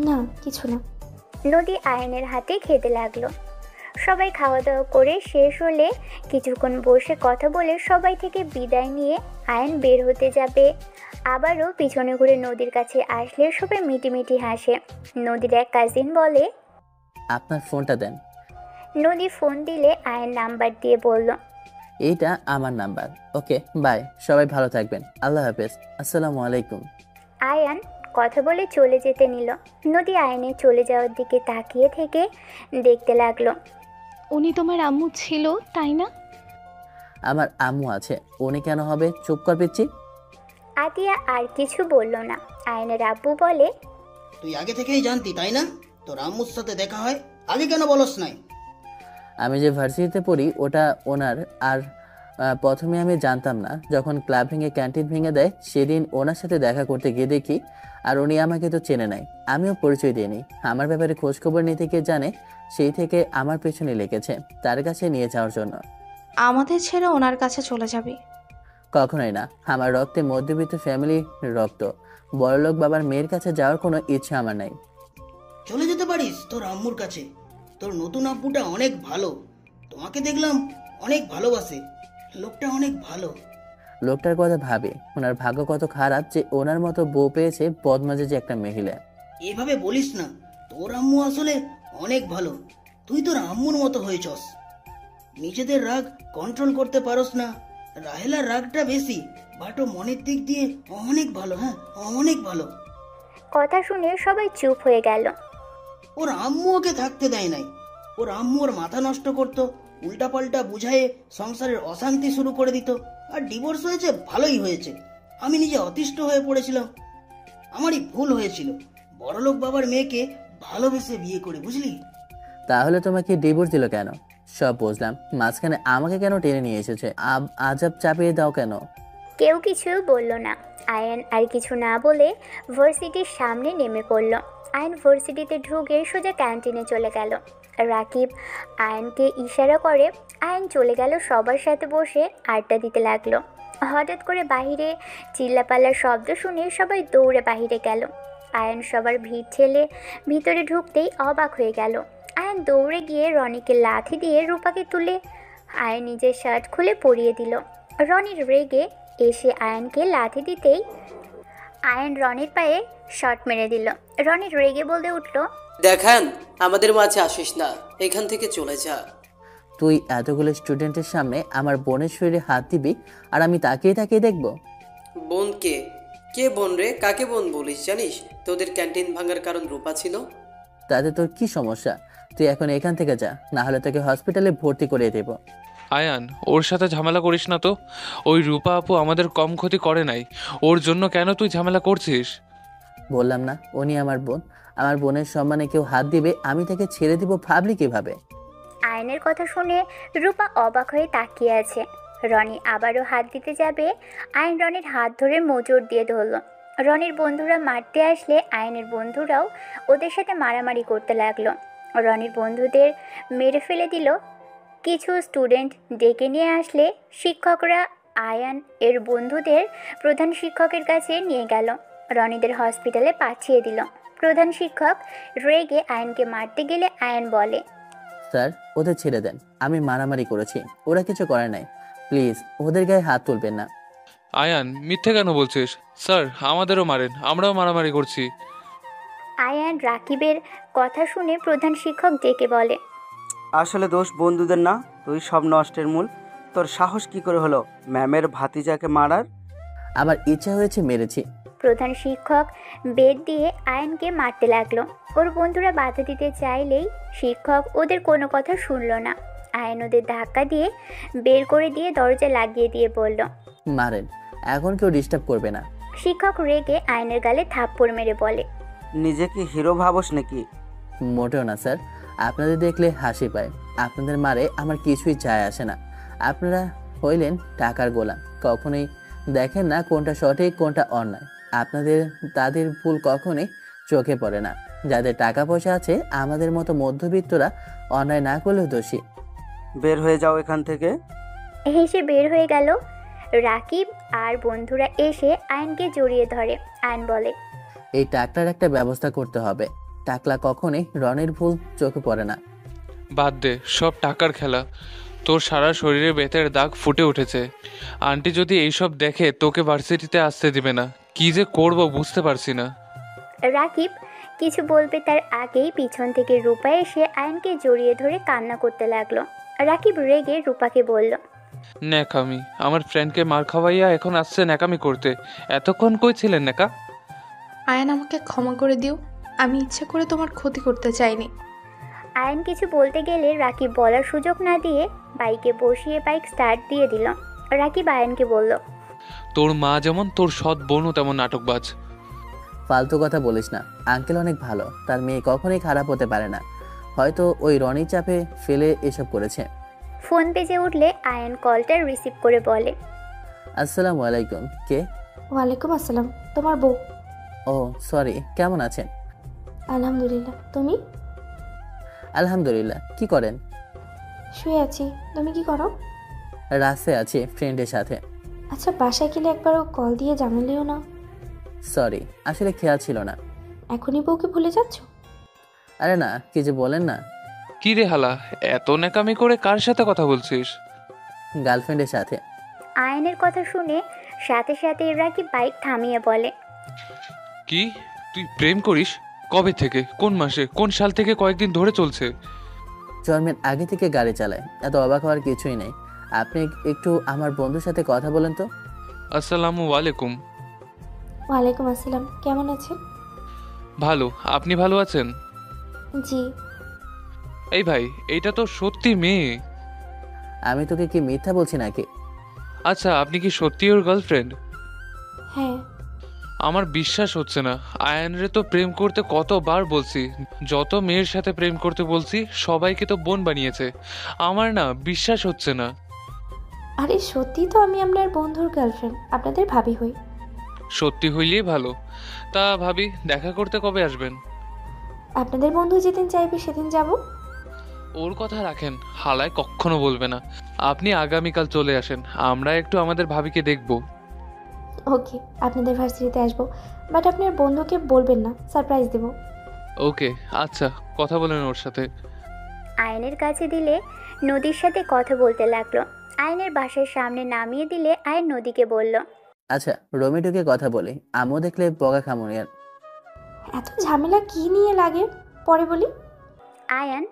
না কিছু না। নদী আয়নের হাতে খেতে লাগলো। সবাই খাওয়া দাওয়া করে শেষ হলে কিছুক্ষণ বসে কথা বলে সবাই থেকে বিদায় নিয়ে আয়ন বের হতে যাবে। আবারও পিছনে ঘুরে নদীর কাছে আসলে সবাই মিটিমিটি হাসে। নদীর এক কাজিন বলে, আপনার ফোনটা দেন। নদী ফোন দিলে আয়ন নাম্বার দিয়ে বলল, এইটা আমার নাম্বার। ওকে বাই, সবাই ভালো থাকবেন, আল্লাহ হাফেজ, আসসালামু আলাইকুম। আয়ান কথা বলে চলে যেতে নিল। নদী আয়নের চলে যাওয়ার দিকে তাকিয়ে থেকে দেখতে লাগলো। উনি তোমার আম্মু ছিল তাই না? আমার আম্মু আছে, উনি কেন হবে? চুপ কর পিচ্ছি। আতিয়া আর কিছু বলল না। আয়নের আব্বু বলে, তুই আগে থেকেই জানতি তাই না তোর আম্মুর সাথে দেখা হয়? আগে কেন বলস নাই? আমি যে ভার্সিটিতে পড়ি ওটা ওনার। আর প্রথমে আমি জানতাম না, যখন ক্লাব ভেঙে ক্যান্টিন ভেঙে দেয় সেদিন ওনার সাথে দেখা করতে গিয়ে দেখি, আর উনি আমাকে তো চেনে নাই, আমিও পরিচয় দিইনি। আমার ব্যাপারে খোঁজখবর নিতে গিয়ে জানে, সেই থেকে আমার পেছনে লেগেছে তার কাছে নিয়ে যাওয়ার জন্য। আমাদের ছেড়ে ওনার কাছে চলে যাবে? কখনোই না। আমার রক্তে মধ্যবিত্ত ফ্যামিলির রক্ত, বড়লোক বাবার মেয়ের কাছে যাওয়ার কোনো ইচ্ছা আমার নাই। চলে যেতে পারিস তোর আম্মুর কাছে। তোর নতুন আব্বুটা অনেক ভালো, তোমাকে দেখলাম অনেক ভালোবাসে, লোকটা অনেক ভালো। লোকটার কথা ভাবে, ওনার ভাগ্য কত খারাপ যে ওনার মতো বউ পেয়েছে বদমাজে যে একটা মহিলা। এভাবে বলিস না, তোর আম্মু আসলে অনেক ভালো, তুই তোর আম্মুর মতো হয়েছস। নিজেদের রাগ কন্ট্রোল করতে পারস না। রাহেলার রাগটা বেশি, বাট ও মনের দিক দিয়ে অনেক ভালো। হ্যাঁ, অনেক ভালো। কথা শুনে সবাই চুপ হয়ে গেল। ওর আম্মু ওকে থাকতে দেয় নাই। ওর আম্মু ওর মাথা নষ্ট করতো, উল্টাপাল্টা বুঝায়ে সংসারের অশান্তি শুরু করে দিত। আর ডিভোর্স হয়েছে, ভালোই হয়েছে। আমি নিজে অতিষ্ঠ হয়ে পড়েছিলাম, আমারই ভুল হয়েছিল। বড়লোক বাবার মেয়েকে ভালোবেসে বিয়ে করে, বুঝলি? তাহলে তোমাকে ডিভোর্স দিল কেন? সব বুঝলাম, মাঝখানে আমাকে কেন টেনে নিয়ে এসেছে? আজাব চাপিয়ে দাও কেন? কেউ কিছু বলল না। আয়ন আর কিছু না বলে ভার্সিটির সামনে নেমে পড়ল। আয়ন ভার্সিটিতে ঢুকে সোজা ক্যান্টিনে চলে গেল। রাকিব আয়নকে ইশারা করে আয়ন চলে গেল সবার সাথে বসে আড্ডা দিতে লাগলো। হঠাৎ করে বাহিরে চিল্লাপাল্লার শব্দ শুনে সবাই দৌড়ে বাহিরে গেল। আয়ন সবার ভিড় ঠেলে ভিতরে ঢুকতেই অবাক হয়ে গেল। আয়ন দৌড়ে গিয়ে রনিকে লাথি দিয়ে রূপাকে তুলে আয়ন নিজের শার্ট খুলে পরিয়ে দিল। রনির রেগে এসে আয়নকে লাথি দিতেই আয়ন রনির পায়ে শট মেরে দিল। রনির রেগে বলতে উঠল, দেখান আমাদের মাঝে আসিস না, এখান থেকে চলে যা। তুই এতগুলো স্টুডেন্টের সামনে আমার বোনের শরীরে হাত দিবি আর আমি তাকিয়ে তাকিয়ে দেখবো? বোন কে? কে বোন রে? কাকে বোন বলিস জানিস? তোদের ক্যান্টিন ভাঙার কারণ রূপা ছিল। তাতে তোর কি সমস্যা? তুই এখন এখান থেকে যা, না হলে তোকে হসপিটালে ভর্তি করে দেব। আয়ান, ওর সাথে ঝামেলা করিস না তো। ওই রূপা আপু আমাদের কম ক্ষতি করে নাই, ওর জন্য কেন তুই ঝামেলা করছিস? বললাম না উনি আমার বোন। আমার বোনের সম্মানে কেউ হাত দিবে, আমি তাকে ছেড়ে দিব ভাবলি কিভাবে? আয়নের কথা শুনে রূপা অবাক হয়ে তাকিয়ে আছে। রনি আবারও হাত দিতে যাবে, আয়ন রনির হাত ধরে মোচড় দিয়ে ধরল। রনির বন্ধুরা মারতে আসলে আয়নের বন্ধুরাও ওদের সাথে মারামারি করতে লাগলো। রনির বন্ধুদের মেরে ফেলে দিল। কিছু স্টুডেন্ট ডেকে নিয়ে আসলে শিক্ষকরা আয়ান এর বন্ধুদের প্রধান শিক্ষকের কাছে নিয়ে গেল। রনিদের হসপিটালে পাঠিয়ে দিল। প্রধান শিক্ষক রেগে আয়নকে মারতে গেলে আয়ন বলে, স্যার ওদের ছেড়ে দেন, আমি মারামারি করেছি, ওরা কিছু করে নাই, প্লিজ ওদের গায়ে হাত তুলবেন না। আয়ান, মিথ্যে কেন বলছিস? স্যার আমাদেরও মারেন, আমরাও মারামারি করছি। আয়ান রাকিবের কথা শুনে প্রধান শিক্ষক ডেকে বলে, আসলে দোষ বন্ধুদের না, তুই সব নষ্টের মূল। তোর সাহস কি করে হলো ম্যামের ভাতিজাকে মারার? আমার ইচ্ছা হয়েছে মেরেছি। প্রধান শিক্ষক বেদ দিয়ে আয়নকে মারতে লাগলো। ওর বন্ধুরা বাধা দিতে চাইলেই শিক্ষক ওদের কোনো কথা শুনল না। আয়ন ওদের ধাক্কা দিয়ে বের করে দিয়ে দরজা লাগিয়ে দিয়ে বলল, মারেন, এখন কেউ ডিস্টার্ব করবে না। শিক্ষক রেগে আয়নের গালে থাপ্পড় মেরে বলে, নিজেকে হিরো ভাবস নাকি? মোটেও না স্যার, আপনাদের দেখলে হাসি পায়। আপনাদের মারে আমার কিছুই যায় আসে না। আপনারা হইলেন টাকার গোলাম, কখনোই দেখেন না কোনটা সঠিক কোনটা অন্যায়। আপনাদের তাদের ভুল কখনোই চোখে পড়ে না। যাদের টাকা পয়সা আছে আমাদের মতো মধ্যবিত্তরা অন্যায় না করলেও দোষী। বের হয়ে যাও এখান থেকে। হেসে বের হয়ে গেল। রাকিব আর বন্ধুরা এসে আয়নকে জড়িয়ে ধরে। আয়ন বলে, এই টাকলার একটা ব্যবস্থা করতে হবে। টাকলা কখনোই রনির ভুল চোখে পড়ে না। বাদ দে, সব টাকার খেলা। তোর সারা শরীরে বেতের দাগ ফুটে উঠেছে। আন্টি যদি এইসব দেখে তোকে ভার্সিটিতে আসতে দিবে না। কি যে করব বুঝতে পারছি না। রাকিব কিছু বলবে তার আগেই পিছন থেকে রূপা এসে আয়নকে জড়িয়ে ধরে কান্না করতে লাগলো। রাকিব রেগে রূপাকে বলল, ন্যাকামি, আমার ফ্রেন্ডকে মার খাওয়াইয়া এখন আসছে ন্যাকামি করতে। এতক্ষণ কই ছিলেন ন্যাকা? আয়ান, আমাকে ক্ষমা করে দিও, আমি ইচ্ছে করে তোমার ক্ষতি করতে চাইনি। আয়ন কিছু বলতে গেলে রাকিব বলার সুযোগ না দিয়ে বাইকে বসিয়ে বাইক স্টার্ট দিয়ে দিল। রাকিব আয়নকে বলল, তোর মা যেমন, তোর সৎ বোনও তেমন নাটকবাজ। ফালতু কথা বলিস না, আঙ্কেল অনেক ভালো, তার মেয়ে কখনোই খারাপ হতে পারে না। হয়তো ওই রনি চাপে ফেলে এসব করেছে। ফোন বেজে উঠলে আয়ন কলটা রিসিভ করে বলে, আসসালামু আলাইকুম, কে? ওয়ালাইকুম আসসালাম, তোমার বউ। ও সরি, কেমন আছেন? আলহামদুলিল্লাহ, তুমি? আলহামদুলিল্লাহ। কি করেন? শুয়ে আছি, তুমি কি করো? রাস্তায় আছি ফ্রেন্ডের সাথে। আচ্ছা, বাসায় গেলে একবারও কল দিয়ে জানালেও না। সরি, আসলে খেয়াল ছিল না। এখনই বউকে ভুলে যাচ্ছ? আরে না, কি যে বলেন না। কি রে হালা, এত ন্যাকামি করে কার সাথে কথা বলছিস? গার্লফ্রেন্ডের সাথে। আয়নের কথা শুনে সাথে সাথে রাকিব বাইক থামিয়ে বলে, কি, তুই প্রেম করিস? কবে থেকে, কোন মাসে, কোন সাল থেকে কয়েকদিন ধরে চলছে? জন্মের আগে থেকে গাড়ি চালায়, এত অবাক হওয়ার কিছুই নেই। আপনি একটু আমার বন্ধুর সাথে কথা বলেন তো। আসসালামু আলাইকুম। ওয়ালাইকুম আসসালাম, কেমন আছেন? ভালো, আপনি ভালো আছেন? জি। এই ভাই, এইটা তো সত্যি মেয়ে। আমি তোকে কি মিথ্যা বলছি নাকি? আচ্ছা, আপনি কি সত্যি ওর গার্লফ্রেন্ড? হ্যাঁ। আমার বিশ্বাস হচ্ছে না। আয়ানরে তো প্রেম করতে কতবার বলছি, যত মেয়ের সাথে প্রেম করতে বলছি সবাইকে তো বোন বানিয়েছে। আমার না বিশ্বাস হচ্ছে না। আরে সত্যি তো আমি আপনার বন্ধুর গার্লফ্রেন্ড, আপনাদের ভাবি হই। সত্যি হইলেই ভালো। তা ভাবি, দেখা করতে কবে আসবেন? আপনাদের বন্ধু যেদিন চাইবে সেদিন যাব। ওর কথা রাখেন, হালায় কখনো বলবে না। আপনি আগামীকাল চলে আসেন, আমরা একটু আমাদের ভাবিকে দেখব। ওকে, আপনাদের ভার্সিটিতে আসবো, বাট আপনার বন্ধুকে বলবেন না, সারপ্রাইজ দেব। ওকে, আচ্ছা, কথা বলেন ওর সাথে। আয়নের কাছে দিলে নদীর সাথে কথা বলতে লাগলো। আয়নের বাসার সামনে নামিয়ে দিলে আয়ন নদীকে বলল, আচ্ছা, রমিটুকে কথা বলি, আমিও দেখলে বকা খামুনি আর। এত ঝামেলা কি নিয়ে লাগে, পরে বলি। আয়ান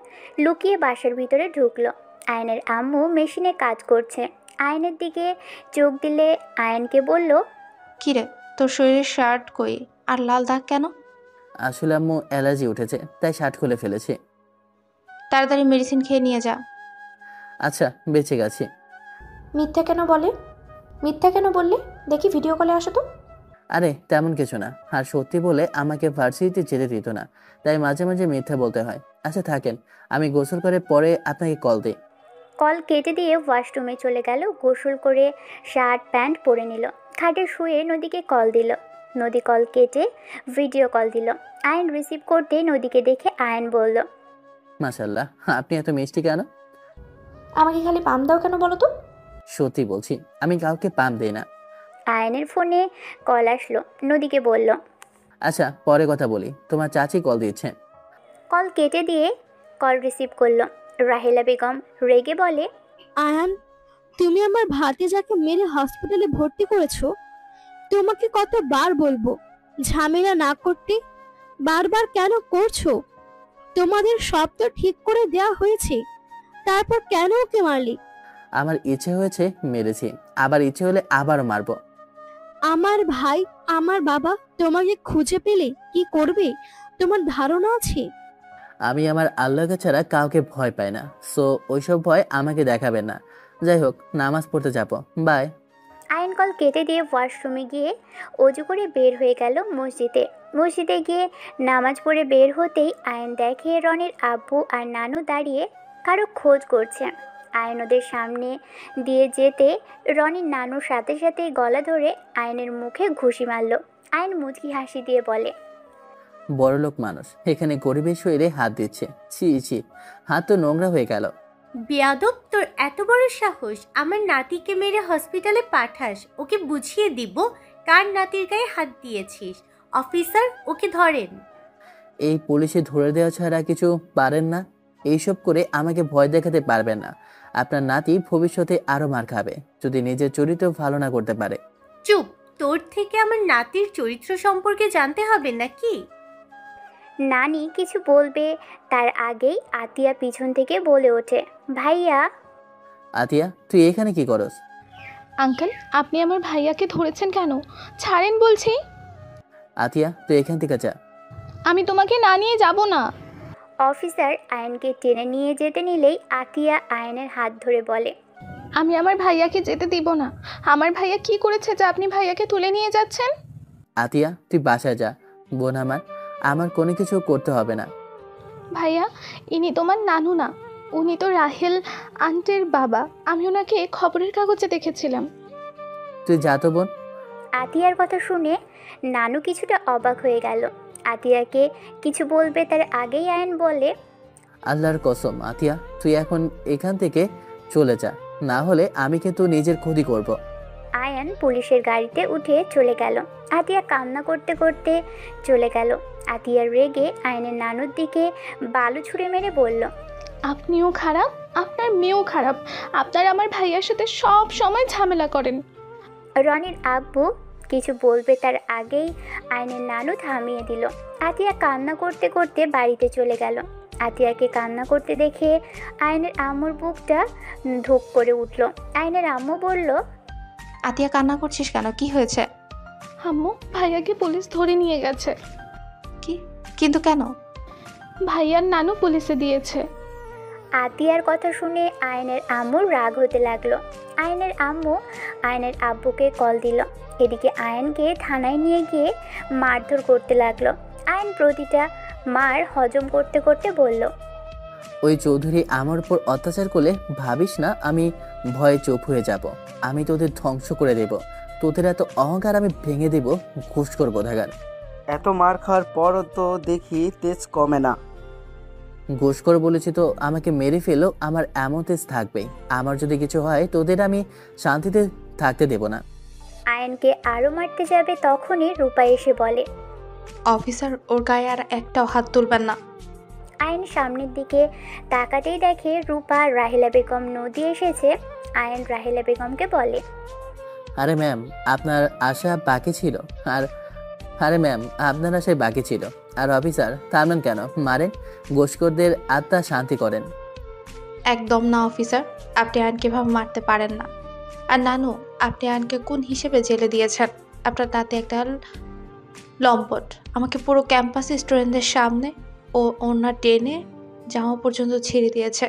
লুকিয়ে বাসার ভিতরে ঢুকলো। আয়নের আম্মু মেশিনে কাজ করছে। আয়নের দিকে চোখ দিলে আয়নকে বলল, কিরে, তোর শরীরের শার্ট কই আর লাল দাগ কেন? আসলে আম্মু অ্যালার্জি উঠেছে, তাই শার্ট খুলে ফেলেছি। তাড়াতাড়ি মেডিসিন খেয়ে নিয়ে যা। আচ্ছা, বেঁচে গেছি। মিথ্যা কেন বলে? মিথ্যা কেন বললে? দেখি ভিডিও কলে আসো তো। আরে তেমন কিছু না, আর সত্যি বলে আমাকে ভার্সিটিতে যেতে দিত না, তাই মাঝে মাঝে মিথ্যা বলতে হয়। আচ্ছা থাকেন, আমি গোসল করে পরে আপনাকে কল দিই। কল কেটে দিয়ে ওয়াশরুমে চলে গেল। গোসল করে শার্ট প্যান্ট পরে নিল। খাটে শুয়ে নদীকে কল দিল। নদী কল কেটে ভিডিও কল দিল। আয়ন রিসিভ করতে নদীকে দেখে আয়ন বলল, মাশাআল্লাহ, আপনি এত মিষ্টি কেন? আমাকে খালি পাম দাও কেন বলো তো? সত্যি বলছি, আমি কাউকে পাম দিই না। আয়নের ফোনে কল আসলো। নদীকে বলল, আচ্ছা পরে কথা বলি, তোমার চাচি কল দিয়েছে। কল কেটে দিয়ে কল রিসিভ করলো। রাহেলা বেগম রেগে বলে, আয়ান, তুমি আমার ভাতিজাকে মেরে হসপিটালে ভর্তি করেছো। তোমাকে কতবার বলবো ঝামেলা না করতে, বারবার কেন করছো? তোমাদের সব তো ঠিক করে দেয়া হয়েছে, তারপর কেন ওকে মারলি? আমার ইচ্ছে হয়েছে মেরেছি, আবার ইচ্ছে হলে আবারও মারবো। আমার ভাই, আমার বাবা তোমাকে খুঁজে পেলে কি করবে তোমার ধারণা আছে? আমি আমার আল্লাহকে ছাড়া কাউকে ভয় পাই না, সো ওইসব ভয় আমাকে দেখাবেন না। যাই হোক, নামাজ পড়তে যাবো, বাই। আয়ন কল কেটে দিয়ে ওয়াশরুমে গিয়ে অজু করে বের হয়ে গেল মসজিদে। মসজিদে গিয়ে নামাজ পড়ে বের হতেই আয়ন দেখে রনির আব্বু আর নানু দাঁড়িয়ে কারো খোঁজ করছে। আয়ন ওদের সামনে দিয়ে যেতে রনির নানুর সাথে সাথে গলা ধরে আয়নের মুখে ঘুষি মারল। আয়ন মুচকি হাসি দিয়ে বলে, বড়লোক মানুষ এখানে গরিবের শরীরে হাত দিচ্ছে, ছি ছি, হাত তো নোংরা হয়ে গেল। বেয়াদব, তোর এত বড় সাহস আমার নাতিকে মেরে হসপিটালে পাঠাস? ওকে বুঝিয়ে দিব কার নাতির গায়ে হাত দিয়েছিস। অফিসার, ওকে ধরেন। এই পুলিশে ধরে দেওয়া ছাড়া কিছু পারেন না? এইসব করে আমাকে ভয় দেখাতে পারবেন না। আপনার নাতি ভবিষ্যতে আরো মার খাবে যদি নিজের চরিত্র ভালো না করতে পারে। চুপ, তোর থেকে আমার নাতির চরিত্র সম্পর্কে জানতে হবে নাকি? নানি কিছু বলবে তার আগেই আতিয়া পিছন থেকে বলে ওঠে, ভাইয়া। আতিয়া, তুই এখানে কি করস? আঙ্কেল, আপনি আমার ভাইয়াকে ধরেছেন কেন? ছাড়েন বলছি। আতিয়া, তুই এখান থেকে যা। আমি তোমাকে না নিয়ে যাব না। অফিসার আয়নকে টেনে নিয়ে যেতে নিলেই আতিয়া আয়নের হাত ধরে বলে, আমি আমার ভাইয়াকে যেতে দিব না। আমার ভাইয়া কি করেছে যে আপনি ভাইয়াকে তুলে নিয়ে যাচ্ছেন? আতিয়া, তুই বাসায় যা। বোন আমার কোনো কিছু করতে হবে না। ভাইয়া, ইনি তোমার নানু না, উনি তো রাহেল আন্টির বাবা। আমি ওনাকে খবরের কাগজে দেখেছিলাম। তুই যা তো বোন। আতিয়ার কথা শুনে নানু কিছুটা অবাক হয়ে গেল। আতিয়াকে কিছু বলবে তার আগেই আয়ন বলে, আল্লাহর কসম আতিয়া, তুই এখন এখান থেকে চলে যা, না হলে আমি কিন্তু নিজের ক্ষতি করব। আয়ান পুলিশের গাড়িতে উঠে চলে গেল। আতিয়া কান্না করতে করতে চলে গেল। আতিয়ার রেগে আয়নের নানুর দিকে বালু ছুঁড়ে মেরে বলল, আপনিও খারাপ, আপনার মেয়েও খারাপ। আপনার আমার ভাইয়ার সাথে সব সময় ঝামেলা করেন। রনির আব্বু কিছু বলবে তার আগেই আয়নের নানু থামিয়ে দিল। আতিয়া কান্না করতে করতে বাড়িতে চলে গেল। আতিয়াকে কান্না করতে দেখে আয়নের আম্মুর বুকটা ধুক করে উঠল। আয়নের আম্মু বলল, আতিয়া কান্না করছিস কেন? কি হয়েছে? আম্মু, ভাইয়াকে পুলিশ ধরে নিয়ে গেছে। কি? কিন্তু কেন? ভাইয়ার নানু পুলিশে দিয়েছে। আতিয়ার কথা শুনে আয়নের আম্মুর রাগ হতে লাগলো। আয়নের আম্মু আয়নের আব্বুকে কল দিল। এদিকে আয়নকে থানায় নিয়ে গিয়ে মারধর করতে লাগলো। আয়ন প্রতিটা মার হজম করতে করতে বলল, ওই চৌধুরী আমার উপর অত্যাচার করলে ভাবিস না আমি ভয়ে চুপ হয়ে যাব। আমি তোদের ধ্বংস করে দেব। তোদের এত অহংকার আমি ভেঙে দেব। ঘুষ করবো ধাগার। এত মার খাওয়ার পরও তো দেখি তেজ কমে না। ঘুষ করে বলেছি তো আমাকে মেরে ফেলো, আমার এমন তেজ থাকবেই। আমার যদি কিছু হয় তোদের আমি শান্তিতে থাকতে দেব না। আয়নকে আরও মারতে যাবে তখনই রূপা এসে বলে, অফিসার, ওর গায়ে আর একটাও হাত তুলবেন না। আয়ন সামনের দিকে তাকাতেই দেখে রূপা আর রাহিলা বেগম নদী এসেছে। আয়ন রাহিলা বেগমকে বলে, আরে ম্যাম, আপনার আশা বাকি ছিল। আপনার আশায় বাকি ছিল। আর অফিসার, থামলেন কেন? মারেন, ঘুষখোরদের আত্মা শান্তি করেন। একদম না অফিসার, আপনি আয়নকে ভাবে মারতে পারেন না। আর নানু, আপনি আয়নকে কোন হিসেবে জেলে দিয়েছেন? আপনার তাতে একটা লম্পট আমাকে পুরো ক্যাম্পাস স্টুডেন্টদের সামনে ও ওনা টেনে জামা পর্যন্ত ছিঁড়ে দিয়েছে।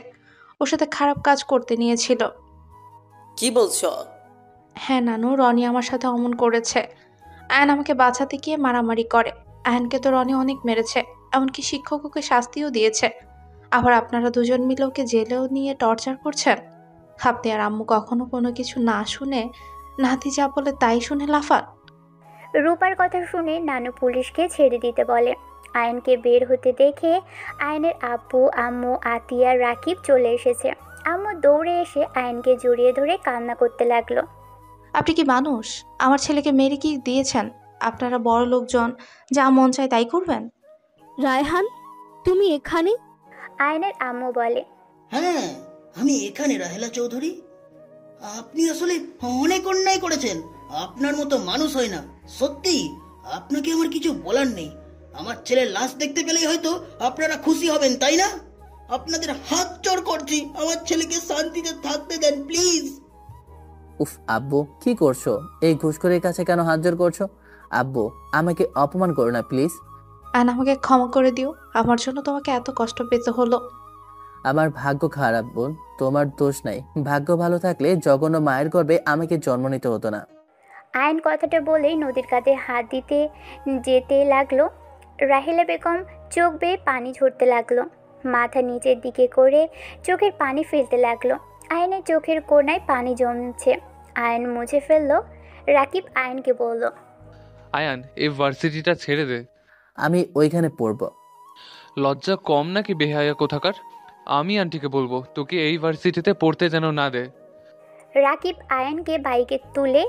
ওর সাথে খারাপ কাজ করতে নিয়েছিল। কি বলছো? হ্যাঁ নানু, রনি আমার সাথে অমন করেছে। আয়ন আমাকে বাঁচাতে গিয়ে মারামারি করে। আয়নকে তো রনি অনেক মেরেছে, এমনকি শিক্ষককে শাস্তিও দিয়েছে। আবার আপনারা দুজন মিলে ওকে জেলেও নিয়ে টর্চার করছেন। আপনি আর আম্মু কখনো কোনো কিছু না শুনে নাতি যা বলে তাই শুনে লাফান। রূপার কথা শুনে নানু পুলিশকে ছেড়ে দিতে বলে। আয়নকে বের হতে দেখে আয়নের আব্বু, আম্মু, আতিয়া, রাকিব চলে এসেছে। আম্মু দৌড়ে এসে আয়নকে জড়িয়ে ধরে কান্না করতে লাগলো। আপনি কি মানুষ? আমার ছেলেকে মেরে কি দিয়েছেন? আপনারা বড় লোকজন, যা মন চায় তাই করবেন। রায়হান, তুমি এখানে? আয়নের আম্মু বলে, হ্যাঁ, আমি এখানে রাহেলা চৌধুরী। আপনি আসলে অনেক অন্যায় করেছেন। আপনার মতো মানুষ হয় না। সত্যি আপনাকে আমার কিছু বলার নেই। আমার ছেলের লাশ দেখতে পেলেই হয়তো আপনারা খুশি হবেন, তাই না? আপনাদের হাত জোড় করছি, আমার ছেলেকে শান্তিতে থাকতে দেন প্লিজ। উফ আব্বু, কি করছো? এই ঘুষখোরের কাছে কেন হাত জোড় করছো? আব্বু, আমাকে অপমান করো না প্লিজ। আয়ন, আমাকে ক্ষমা করে দিও। আমার জন্য তোমাকে এত কষ্ট পেতে হলো। আমার ভাগ্য খারাপ বোন, তোমার দোষ নাই। ভাগ্য ভালো থাকলে জঘন্য মায়ের গর্ভে আমাকে জন্ম নিতে হতো না। আয়ন কথাটা বলেই নদীর কাঁধে হাত দিতে যেতে লাগলো। রাহিলা বেগম চোখ বেয়ে পানি ঝরতে লাগলো। মাথা নিচের দিকে করে চোখের পানি ফেলতে লাগলো। আয়নের চোখের কোণায় পানি জমছে। আয়ন মুছে ফেললো। রাকিব আয়নকে বলল, আয়ান, এই ভার্সিটিটা ছেড়ে দে। আমি ওইখানে পড়বো। লজ্জা কম নাকি বেহায়া কোথাকার? আমি আন্টিকে বলবো তোকে এই ভার্সিটিতে পড়তে যেন না দে। রাকিব আয়নকে বাইকে তুলে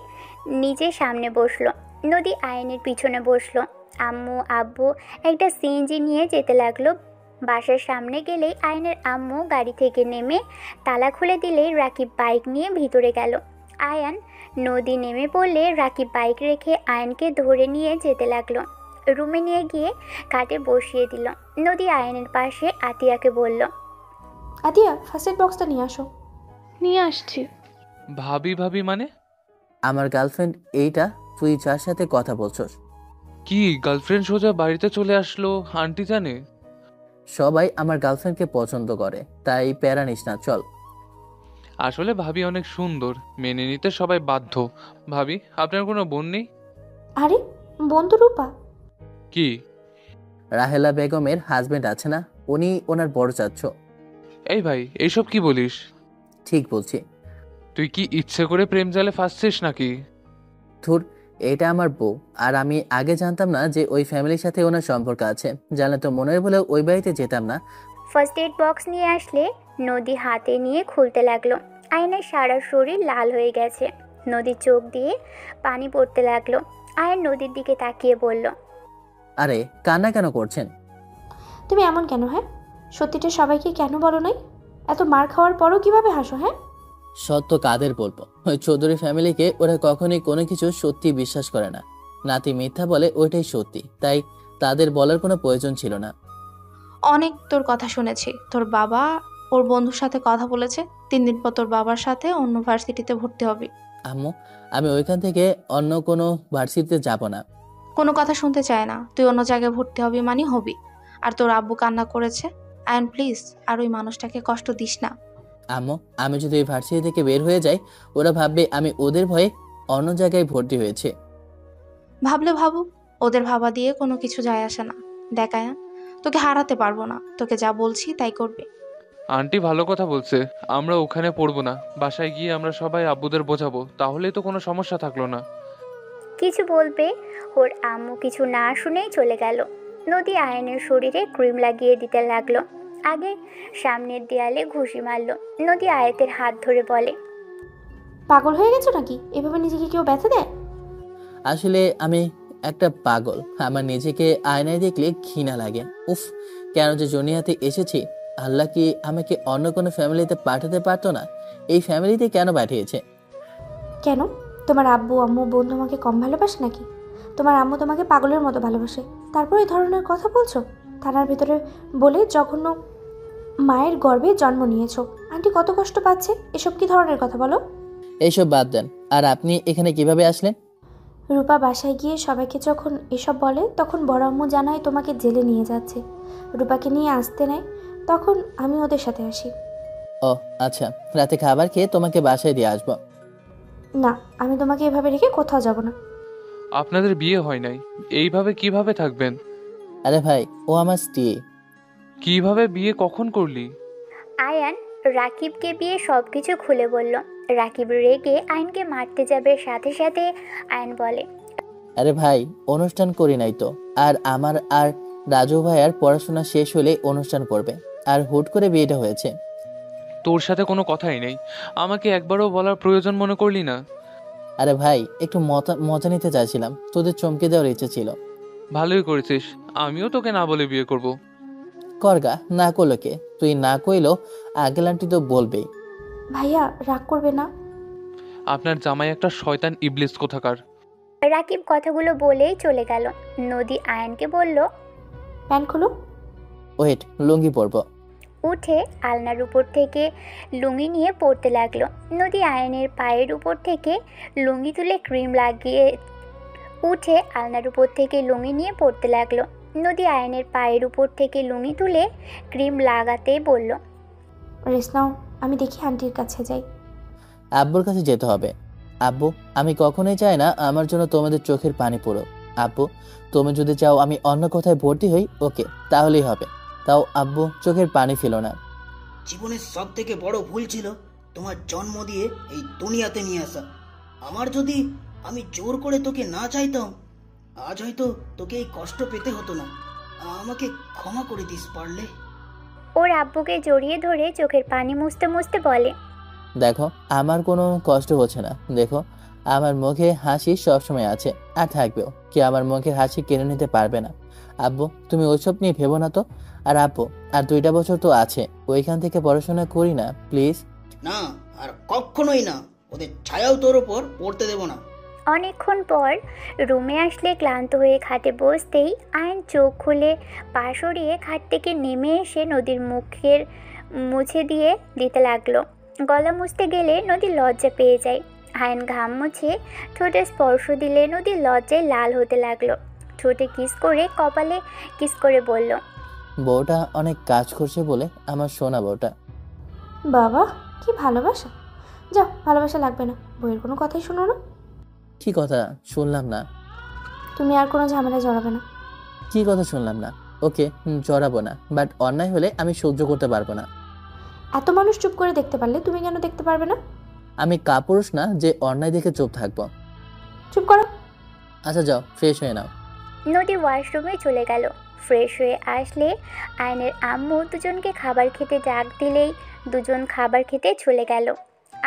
নিজের সামনে বসলো। নদী আয়নের পিছনে বসলো। আম্মু, আব্বু একটা সিএনজি নিয়ে যেতে লাগলো বাসার সামনে গেলেই আয়নের আম্মু গাড়ি থেকে নেমে তালা খুলে দিলেই রাকিব বাইক নিয়ে ভিতরে গেল। আয়ান নদী নেমে পড়লে রাকিব বাইক রেখে আয়নকে ধরে নিয়ে যেতে লাগলো। রুমে নিয়ে গিয়ে খাটে বসিয়ে দিল। নদী আয়নের পাশে আতিয়াকে বলল, আতিয়া ফার্স্ট এড বক্সটা নিয়ে আসো। নিয়ে আসছি। ভাবি ভাবি মানে? আমার গার্লফ্রেন্ড এইটা, তুই যার সাথে কথা বলছস। কি গার্লফ্রেন্ড সোজা বাড়িতে চলে আসলো? আন্টি জানে? সবাই আমার গার্লফ্রেন্ডকে পছন্দ করে, তাই প্যারা নিস না, চল। আসলে ভাবি অনেক সুন্দর, মেনে নিতে সবাই বাধ্য। ভাবি, আপনার কোনো বোন নেই? আরে বন্ধু রূপা। কি? রাহেলা বেগমের হাজবেন্ড আছে না, উনি ওনার বড় চাচ্ছ। এই ভাই, এইসব কি বলিস? ঠিক বলছি। তুই কি ইচ্ছে করে প্রেম জালে ফাঁসছিস নাকি? ধুর, এটা আমার বউ, আর আমি আগে জানতাম না যে ওই ফ্যামিলির সাথে ওনার সম্পর্ক আছে। জানলে তো মনে হয় বলে ওই বাড়িতে যেতাম না। ফার্স্ট এড বক্স নিয়ে আসলে নদী হাতে নিয়ে খুলতে লাগলো। আয়নের সারা শরীর লাল হয়ে গেছে, নদীর চোখ দিয়ে পানি পড়তে লাগলো। আয়ন নদীর দিকে তাকিয়ে বলল, আরে কান্না কেন করছেন? তুমি এমন কেন? হ্যাঁ, সত্যিটা সবাইকে কেন বলো নাই? এত মার খাওয়ার পরও কিভাবে হাসো? হ্যাঁ, সত্য কাদের বলবো? ওই চৌধুরী ফ্যামিলিকে ওরা কখনোই কোনো কিছু সত্যি বিশ্বাস করে না। নাতি মিথ্যা বলে ওইটাই সত্যি, তাই তাদের বলার কোনো প্রয়োজন ছিল না। অনেক তোর কথা শুনেছি। তোর বাবা ওর বন্ধুর সাথে কথা বলেছে, 3 দিন পর তোর বাবার সাথে অন্য ভার্সিটিতে ভর্তি হবে। আম্মু, আমি ওইখান থেকে অন্য কোনো ভার্সিটিতে যাব না। কোনো কথা শুনতে চায় না। তুই অন্য জায়গায় ভর্তি হবি মানে হবি। আর তোর আব্বু কান্না করেছে। আয়ন প্লিজ, আর ওই মানুষটাকে কষ্ট দিস না। আম্মু, আমি যদি ওই ভার্সিটি থেকে বের হয়ে যাই, ওরা ভাববে আমি ওদের ভয়ে অন্য জায়গায় ভর্তি হয়েছে। ভাবলে ভাবুক, ওদের ভাবা দিয়ে কোনো কিছু যায় আসে না। দেখ আয়ান, তোকে হারাতে পারবো না। তোকে যা বলছি তাই করবে। আন্টি ভালো কথা বলছে, আমরা ওখানে পড়বো না। বাসায় গিয়ে আমরা সবাই আব্বুদের বোঝাবো, তাহলেই তো কোনো সমস্যা থাকলো না। কিছু বলবে ওর আম্মু কিছু না শুনেই চলে গেল। নদী আয়নের শরীরে ক্রিম লাগিয়ে দিতে লাগলো। আগে সামনের দেয়ালে ঘুষি মারল। নদী আয়াতের হাত ধরে বলে, পাগল হয়ে গেছো নাকি? এভাবে নিজেকে কেউ ব্যথা দেয়? আসলে আমি একটা পাগল। আমার নিজেকে আয়নায় দেখলে ঘৃণা লাগে। উফ, কেন যে জনিয়াতে এসেছি। আল্লাহ কি আমাকে অন্য কোনো ফ্যামিলিতে পাঠাতে পারতো না? এই ফ্যামিলিতে কেন পাঠিয়েছে? কেন? তোমার আব্বু আম্মু বোন তোমাকে কম ভালোবাসে নাকি? তোমার আম্মু তোমাকে পাগলের মতো ভালোবাসে, তারপর এই ধরনের কথা বলছো? থানার ভিতরে বলে জঘন্য মায়ের গর্ভে জন্ম নিয়েছো। আন্টি কত কষ্ট পাচ্ছে। এসব কি ধরনের কথা বলো? এইসব বাদ দেন। আর আপনি এখানে কিভাবে আসলেন? রূপা বাসায় গিয়ে সবাইকে যখন এসব বলে, তখন বড় আম্মু জানায় তোমাকে জেলে নিয়ে যাচ্ছে। রূপাকে নিয়ে আসতে নেয়, তখন আমি ওদের সাথে আসি। ও আচ্ছা, রাতে খাবার খেয়ে তোমাকে বাসায় দিয়ে আসবো। না, আমি তোমাকে এভাবে রেখে কোথাও যাব না। আপনাদের বিয়ে হয় নাই, এইভাবে কিভাবে থাকবেন? আরে ভাই, ও আমার স্ত্রী। কিভাবে বিয়ে কখন করলি? আয়ান রাকিবকে বিয়ে সব কিছু খুলে বলল। রাকিব রেগে আয়নকে মারতে যাবে, সাথে সাথে আয়ন বলে, আরে ভাই, অনুষ্ঠান করি নাই তো। আর আমার আর রাজু ভাইয়ার পড়াশোনা শেষ হলে অনুষ্ঠান করবে, আর হুট করে বিয়েটা হয়েছে। তোর সাথে কোনো কথাই নেই, আমাকে একবারও বলার প্রয়োজন মনে করলি না? আরে ভাই, একটু মজা নিতে চাইছিলাম, তোদের চমকে দেওয়ার ইচ্ছে ছিল। ভালোই করেছিস, আমিও তোকে না বলে বিয়ে করব। করগা, না করলো কে? তুই না কইলেও আগেল আন্টি তো বলবেই। ভাইয়া রাগ করবে না? আপনার জামাই একটা শয়তান ইবলিস কোথাকার। রাকিব কথাগুলো বলেই চলে গেল। নদী আয়নকে বলল, প্যান্ট খুলো। ওয়েট, লুঙ্গি পরবো। উঠে আলনার উপর থেকে লুঙ্গি নিয়ে পড়তে লাগলো। নদী আয়নের পায়ের উপর থেকে লুঙ্গি তুলে ক্রিম লাগিয়ে উঠে আলনার উপর থেকে লুঙ্গি নিয়ে পড়তে লাগলো। নদী আয়নের পায়ের উপর থেকে লুঙ্গি তুলে ক্রিম লাগাতেই বলল, রেস্ট নাও, আমি দেখি আন্টির কাছে যাই। আব্বুর কাছে যেতে হবে। আব্বু, আমি কখনোই চাই না আমার জন্য তোমাদের চোখের পানি পড়ো। আব্বু, তুমি যদি চাও আমি অন্য কোথায় ভর্তি হই, ওকে, তাহলেই হবে। তাও আব্বু, চোখের পানি ফেলো না। জীবনের সব থেকে বড় ভুল ছিল তোমার জন্ম দিয়ে এই দুনিয়াতে নিয়ে আসা। আমার যদি আমি জোর করে তোকে না চাইতাম, আজ হয়তো তোকে এই কষ্ট পেতে হতো না। আমাকে ক্ষমা করে দিস পারলে। ওর আব্বুকে জড়িয়ে ধরে চোখের পানি মুছতে মুছতে বলে, দেখো, আমার কোনো কষ্ট হচ্ছে না। দেখো, আমার মুখে হাসি সবসময় আছে আর থাকবেও, কেউ আমার মুখের হাসি কেড়ে নিতে পারবে না। আব্বু, তুমি ওইসব নিয়ে ভেবো না তো। আর আব্বু, আর 2টা বছর তো আছে, ওইখান থেকে পড়াশোনা করি না প্লিজ। না, আর কখনোই না। ওদের ছায়াও তোর ওপর পড়তে দেব না। অনেকক্ষণ পর রুমে আসলে ক্লান্ত হয়ে খাটে বসতেই আয়ন চোখ খুলে পা সরিয়ে খাট থেকে নেমে এসে নদীর মুখের মুছে দিয়ে দিতে লাগলো। গলা মুছতে গেলে নদী লজ্জা পেয়ে যায়। আয়ন ঘাম মুছে ঠোঁটে স্পর্শ দিলে নদী লজ্জায় লাল হতে লাগলো। ঠোঁটে কিস করে কপালে কিস করে বলল, বউটা অনেক কাজ করছে বলে আমার সোনা বউটা। বাবা, কি ভালোবাসা! যাও, ভালোবাসা লাগবে না, বইয়ের কোনো কথাই শোনো না। কি কথা শুনলাম না? তুমি আর কোনো ঝামেলায় জড়াবে না। কি কথা শুনলাম না? ওকে, জড়াবো না, বাট অন্যায় হলে আমি সহ্য করতে পারবো না। এত মানুষ চুপ করে দেখতে পারলে তুমি কেন দেখতে পারবে না? আমি কাপুরুষ না যে অন্যায় দেখে চুপ থাকবো। চুপ করো। আচ্ছা যাও, ফ্রেশ হয়ে নাও। নদী ওয়াশরুমে চলে গেল। ফ্রেশ হয়ে আসলে আয়নের আম্মু দুজনকে খাবার খেতে ডাক দিলেই দুজন খাবার খেতে চলে গেল।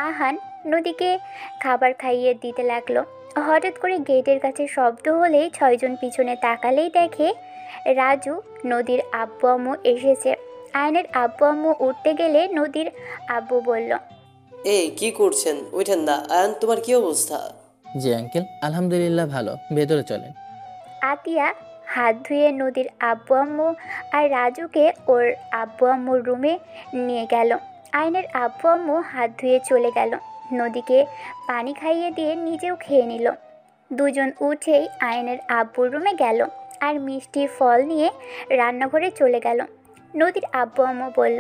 আহান নদীকে খাবার খাইয়ে দিতে লাগলো। হঠাৎ করে গেটের কাছে শব্দ হলেই 6 জন পিছনে তাকালেই দেখে রাজু, নদীর আব্বু আম্মু এসেছে। আয়নের আব্বু আম্মু উঠতে গেলে নদীর আব্বু বলল, এই কি করছেন? ওইঠেন না। আয়ান, তোমার কি অবস্থা? জি আঙ্কেল, আলহামদুলিল্লাহ ভালো, ভেতরে চলেন। আতিয়া হাত ধুয়ে নদীর আব্বু আম্মু আর রাজুকে ওর আব্বু আম্মুর রুমে নিয়ে গেল। আয়নের আব্বু আম্মু হাত ধুয়ে চলে গেল। নদীকে পানি খাইয়ে দিয়ে নিজেও খেয়ে নিল। দুজন উঠেই আয়নের আব্বুর রুমে গেল আর মিষ্টি ফল নিয়ে রান্নাঘরে চলে গেল। নদীর আব্বু আম্মু বলল,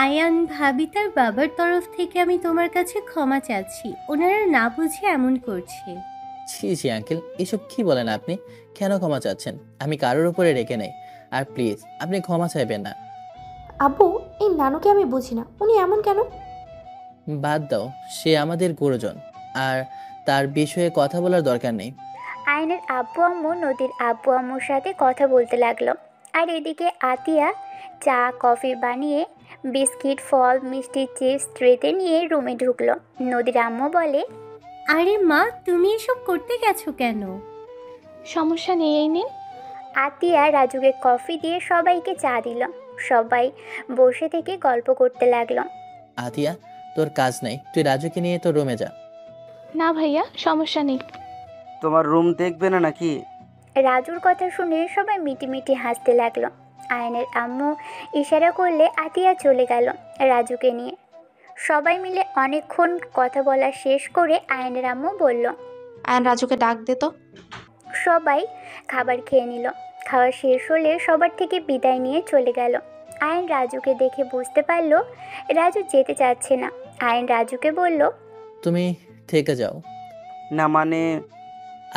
আয়ান ভাবি, তার বাবার তরফ থেকে আমি তোমার কাছে ক্ষমা চাচ্ছি, ওনারা না বুঝে এমন করছে। ছি ছি আঙ্কেল, এসব কি বলেন আপনি? কেন ক্ষমা চাচ্ছেন? আমি কারোর উপরে রেখে নেই। আর প্লিজ আপনি ক্ষমা চাইবেন না। আব্বু, এই নানুকে আমি বুঝি না, উনি এমন কেন? বাদ দাও, সে আমাদের গুরুজন, আর তার বিষয়ে কথা বলার দরকার নেই। আয়নের আব্বু আম্মু নদীর আব্বু আম্মুর সাথে কথা বলতে লাগলো। আর এদিকে আতিয়া চা কফি বানিয়ে বিস্কিট, ফল, মিষ্টি, চিপস ট্রেতে নিয়ে রুমে ঢুকলো। নদীর আম্মু বলে, আরে মা, তুমি এসব করতে গেছো কেন? সমস্যা নেই, এই নিন। আতিয়া রাজুকে কফি দিয়ে সবাইকে চা দিল। সবাই বসে থেকে গল্প করতে লাগলো। আতিয়া, তোর কাজ নেই, তুই রাজুকে নিয়ে তোর রুমে যা। না ভাইয়া, সমস্যা নেই। তোমার রুম দেখবে না নাকি? রাজুর কথা শুনে সবাই মিটিমিটি হাসতে লাগলো। আয়নের আম্মু ইশারা করলে আতিয়া চলে গেল রাজুকে নিয়ে। সবাই মিলে অনেকক্ষণ কথা বলা শেষ করে আয়নের আম্মু বলল, আয়ন রাজুকে ডাক দে তো। সবাই খাবার খেয়ে নিল। খাওয়া শেষ হলে সবার থেকে বিদায় নিয়ে চলে গেল। আয়ন রাজুকে দেখে বুঝতে পারলো রাজু যেতে চাচ্ছে না। আয়ন রাজুকে বলল, তুমি থেকে যাও। না মানে?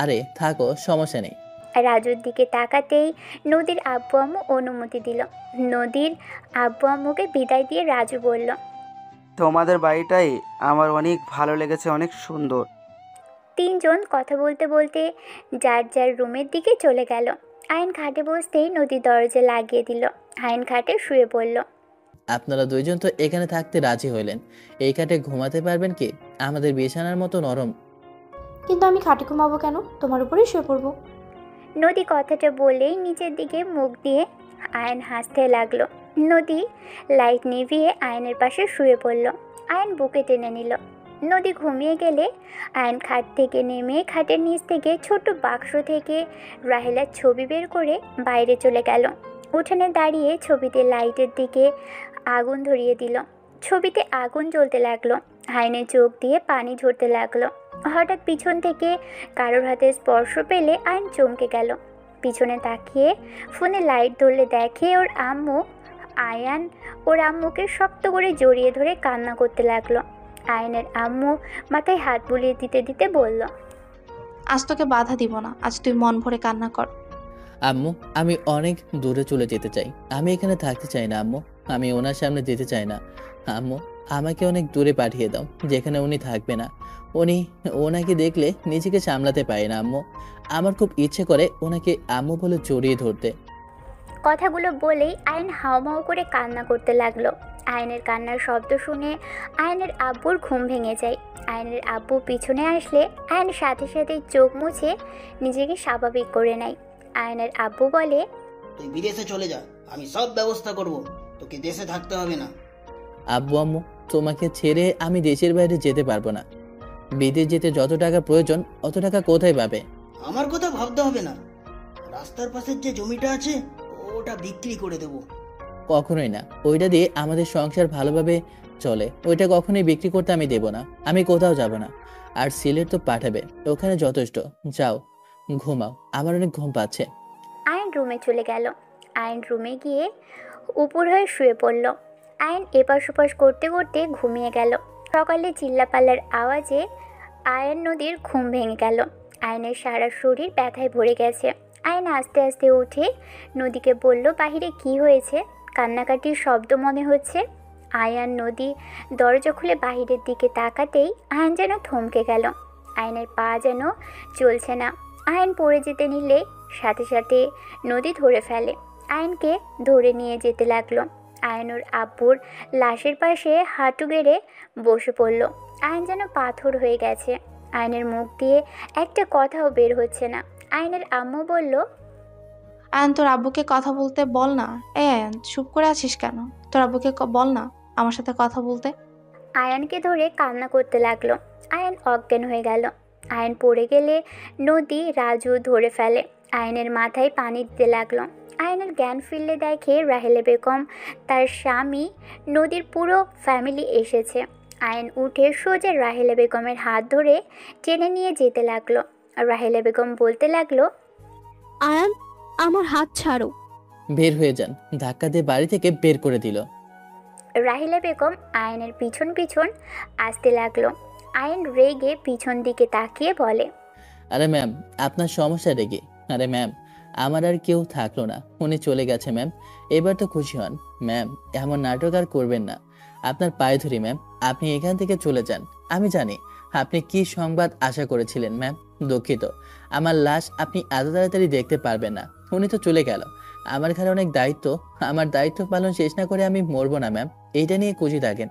আরে থাকো, সমস্যা নেই। রাজুর দিকে তাকাতেই নদীর আব্বু আম্মু অনুমতি দিল। নদীর আব্বু আম্মুকে বিদায় দিয়ে রাজু বলল, তোমাদের বাড়িটাই আমার অনেক ভালো লেগেছে, অনেক সুন্দর। 3 জন কথা বলতে বলতে যার যার রুমের দিকে চলে গেল। আয়ন খাটে বসতেই নদী দরজা লাগিয়ে দিল। আয়ন খাটে শুয়ে পড়ল। আপনারা 2 জন তো এখানে থাকতে রাজি হইলেন, এই খাটে ঘুমাতে পারবেন কি? আমাদের বিছানার মতো নরম। কিন্তু আমি খাটে ঘুমাবো কেন? তোমার উপরেই শুয়ে পড়বো। নদী কথাটা বলেই নিচের দিকে মুখ দিয়ে আয়ন হাসতে লাগলো। নদী লাইট নিভিয়ে আয়নের পাশে শুয়ে পড়ল। আয়ন বুকে টেনে নিল। নদী ঘুমিয়ে গেলে আয়ন খাট থেকে নেমে খাটের নিচ থেকে ছোট বাক্স থেকে রাহেলার ছবি বের করে বাইরে চলে গেল। উঠোনে দাঁড়িয়ে ছবিতে লাইটের দিকে আগুন ধরিয়ে দিল। ছবিতে আগুন জ্বলতে লাগলো। আয়নের চোখ দিয়ে পানি ঝরতে লাগলো। হঠাৎ পিছন থেকে কারোর হাতে স্পর্শ পেলে আয়ন চমকে গেল। পিছনে তাকিয়ে ফোনে লাইট ধরলে দেখে ওর আম্মু। আয়ান ওর আম্মুকে শক্ত করে জড়িয়ে ধরে কান্না করতে লাগলো। আয়নের আম্মু মাথায় হাত বুলিয়ে দিতে দিতে বলল, আজ তোকে বাধা দিব না, আজ তুই মন ভরে কান্না কর। আম্মু, আমি অনেক দূরে চলে যেতে চাই। আমি এখানে থাকতে চাই না আম্মু, আমি ওনার সামনে যেতে চাই না। আম্মু, আমাকে অনেক দূরে পাঠিয়ে দাও, যেখানে উনি থাকবে না। ওনাকে দেখলে নিজেকে সামলাতে পারি না আম্মু। আমার খুব ইচ্ছে করে ওনাকে আম্মু বলে জড়িয়ে ধরতে। কথাগুলো বলেই আয়ন হাওমাও করে কান্না করতে লাগলো। আয়নের কান্নার শব্দ শুনে আয়নের আব্বুর ঘুম ভেঙে যায়। আয়নের আব্বু পিছনে আসলে আয়ন সাথে সাথে চোখ মুছে নিজেকে স্বাভাবিক করে নেয়। আয়নের আব্বু বলে, তুই বিদেশে চলে যা, আমি সব ব্যবস্থা করব, তোকে দেশে থাকতে হবে না। আব্বু আম্মু, তোমাকে ছেড়ে আমি দেশের বাইরে যেতে পারবো না। বিদেশ যেতে যত টাকা প্রয়োজন অত টাকা কোথায় পাবে? আমার কথা ভাবতে হবে না, রাস্তার পাশের যে জমিটা আছে ওটা বিক্রি করে দেবো। কখনোই না, ওইটা দিয়ে আমাদের সংসার ভালোভাবে চলে, ওইটা কখনোই বিক্রি করতে আমি দেব না। আমি কোথাও যাব না। আর সিলেট তো পাঠাবে, ওখানে যথেষ্ট। যাও ঘুমাও, আমার অনেক ঘুম পাচ্ছে। আয়ন রুমে চলে গেল। আয়ন রুমে গিয়ে উপর হয়ে শুয়ে পড়ল। আয়ন এপাশ ওপাশ করতে করতে ঘুমিয়ে গেল। সকালে চিল্লাপাল্লার আওয়াজে আয়ন নদীর ঘুম ভেঙে গেল। আয়নের সারা শরীর ব্যথায় ভরে গেছে। আয়ন আস্তে আস্তে উঠে নদীকে বলল, বাহিরে কি হয়েছে? কান্নাকাটির শব্দ মনে হচ্ছে। আয়ান নদী দরজা খুলে বাহিরের দিকে তাকাতেই আয়ন যেন থমকে গেল। আয়নের পা যেন চলছে না। আয়ন পড়ে যেতে নিলে সাথে সাথে নদী ধরে ফেলে। আয়নকে ধরে নিয়ে যেতে লাগলো। আয়নুর আব্বুর লাশের পাশে হাঁটু গেড়ে বসে পড়ল। আয়ন যেন পাথর হয়ে গেছে। আয়নের মুখ দিয়ে একটা কথাও বের হচ্ছে না। আয়নের আম্মু বলল, আয়ন তোর আব্বুকে কথা বলতে বল না। আয়ন চুপ করে আছিস কেন? তোর আব্বুকে বল না আমার সাথে কথা বলতে। আয়নকে ধরে কান্না করতে লাগলো। আয়ন অজ্ঞান হয়ে গেল। আয়ন পড়ে গেলে নদী রাজু ধরে ফেলে। আয়নের মাথায় পানি দিতে লাগলো। আয়নের জ্ঞান ফিরলে দেখে রাহেলা বেগম, তার স্বামী, নদীর পুরো ফ্যামিলি এসেছে। আয়ন উঠে সোজা রাহেলা বেগমের হাত ধরে টেনে নিয়ে যেতে লাগলো। রাহেলা বেগম বলতে লাগলো, আয়ান, আমার হাত ছাড়ো। বের হয়ে যান, ধাক্কা দিয়ে বাড়ি থেকে বের করে দিল। রাহিলা বেগম আয়নের পিছন পিছন আসতে লাগলো। আয়ন রেগে পিছন দিকে তাকিয়ে বলে, আরে ম্যাম, আপনার সমস্যা রেগে? আরে ম্যাম, আমার আর কেউ থাকলো না, উনি চলে গেছে ম্যাম। এবার তো খুশি হন ম্যাম, এমন নাটক আর করবেন না। আপনার পায়ে ধরি ম্যাম, আপনি এখান থেকে চলে যান। আমি জানি আপনি কি সংবাদ আশা করেছিলেন ম্যাম। দুঃখিত, আমার লাশ আপনি এত তাড়াতাড়ি দেখতে পারবেন না। উনি তো চলে গেল, আমার ঘরে অনেক দায়িত্ব। আমার দায়িত্ব পালন শেষ না করে আমি মরবো না ম্যাম, এইটা নিয়ে খুশি থাকেন।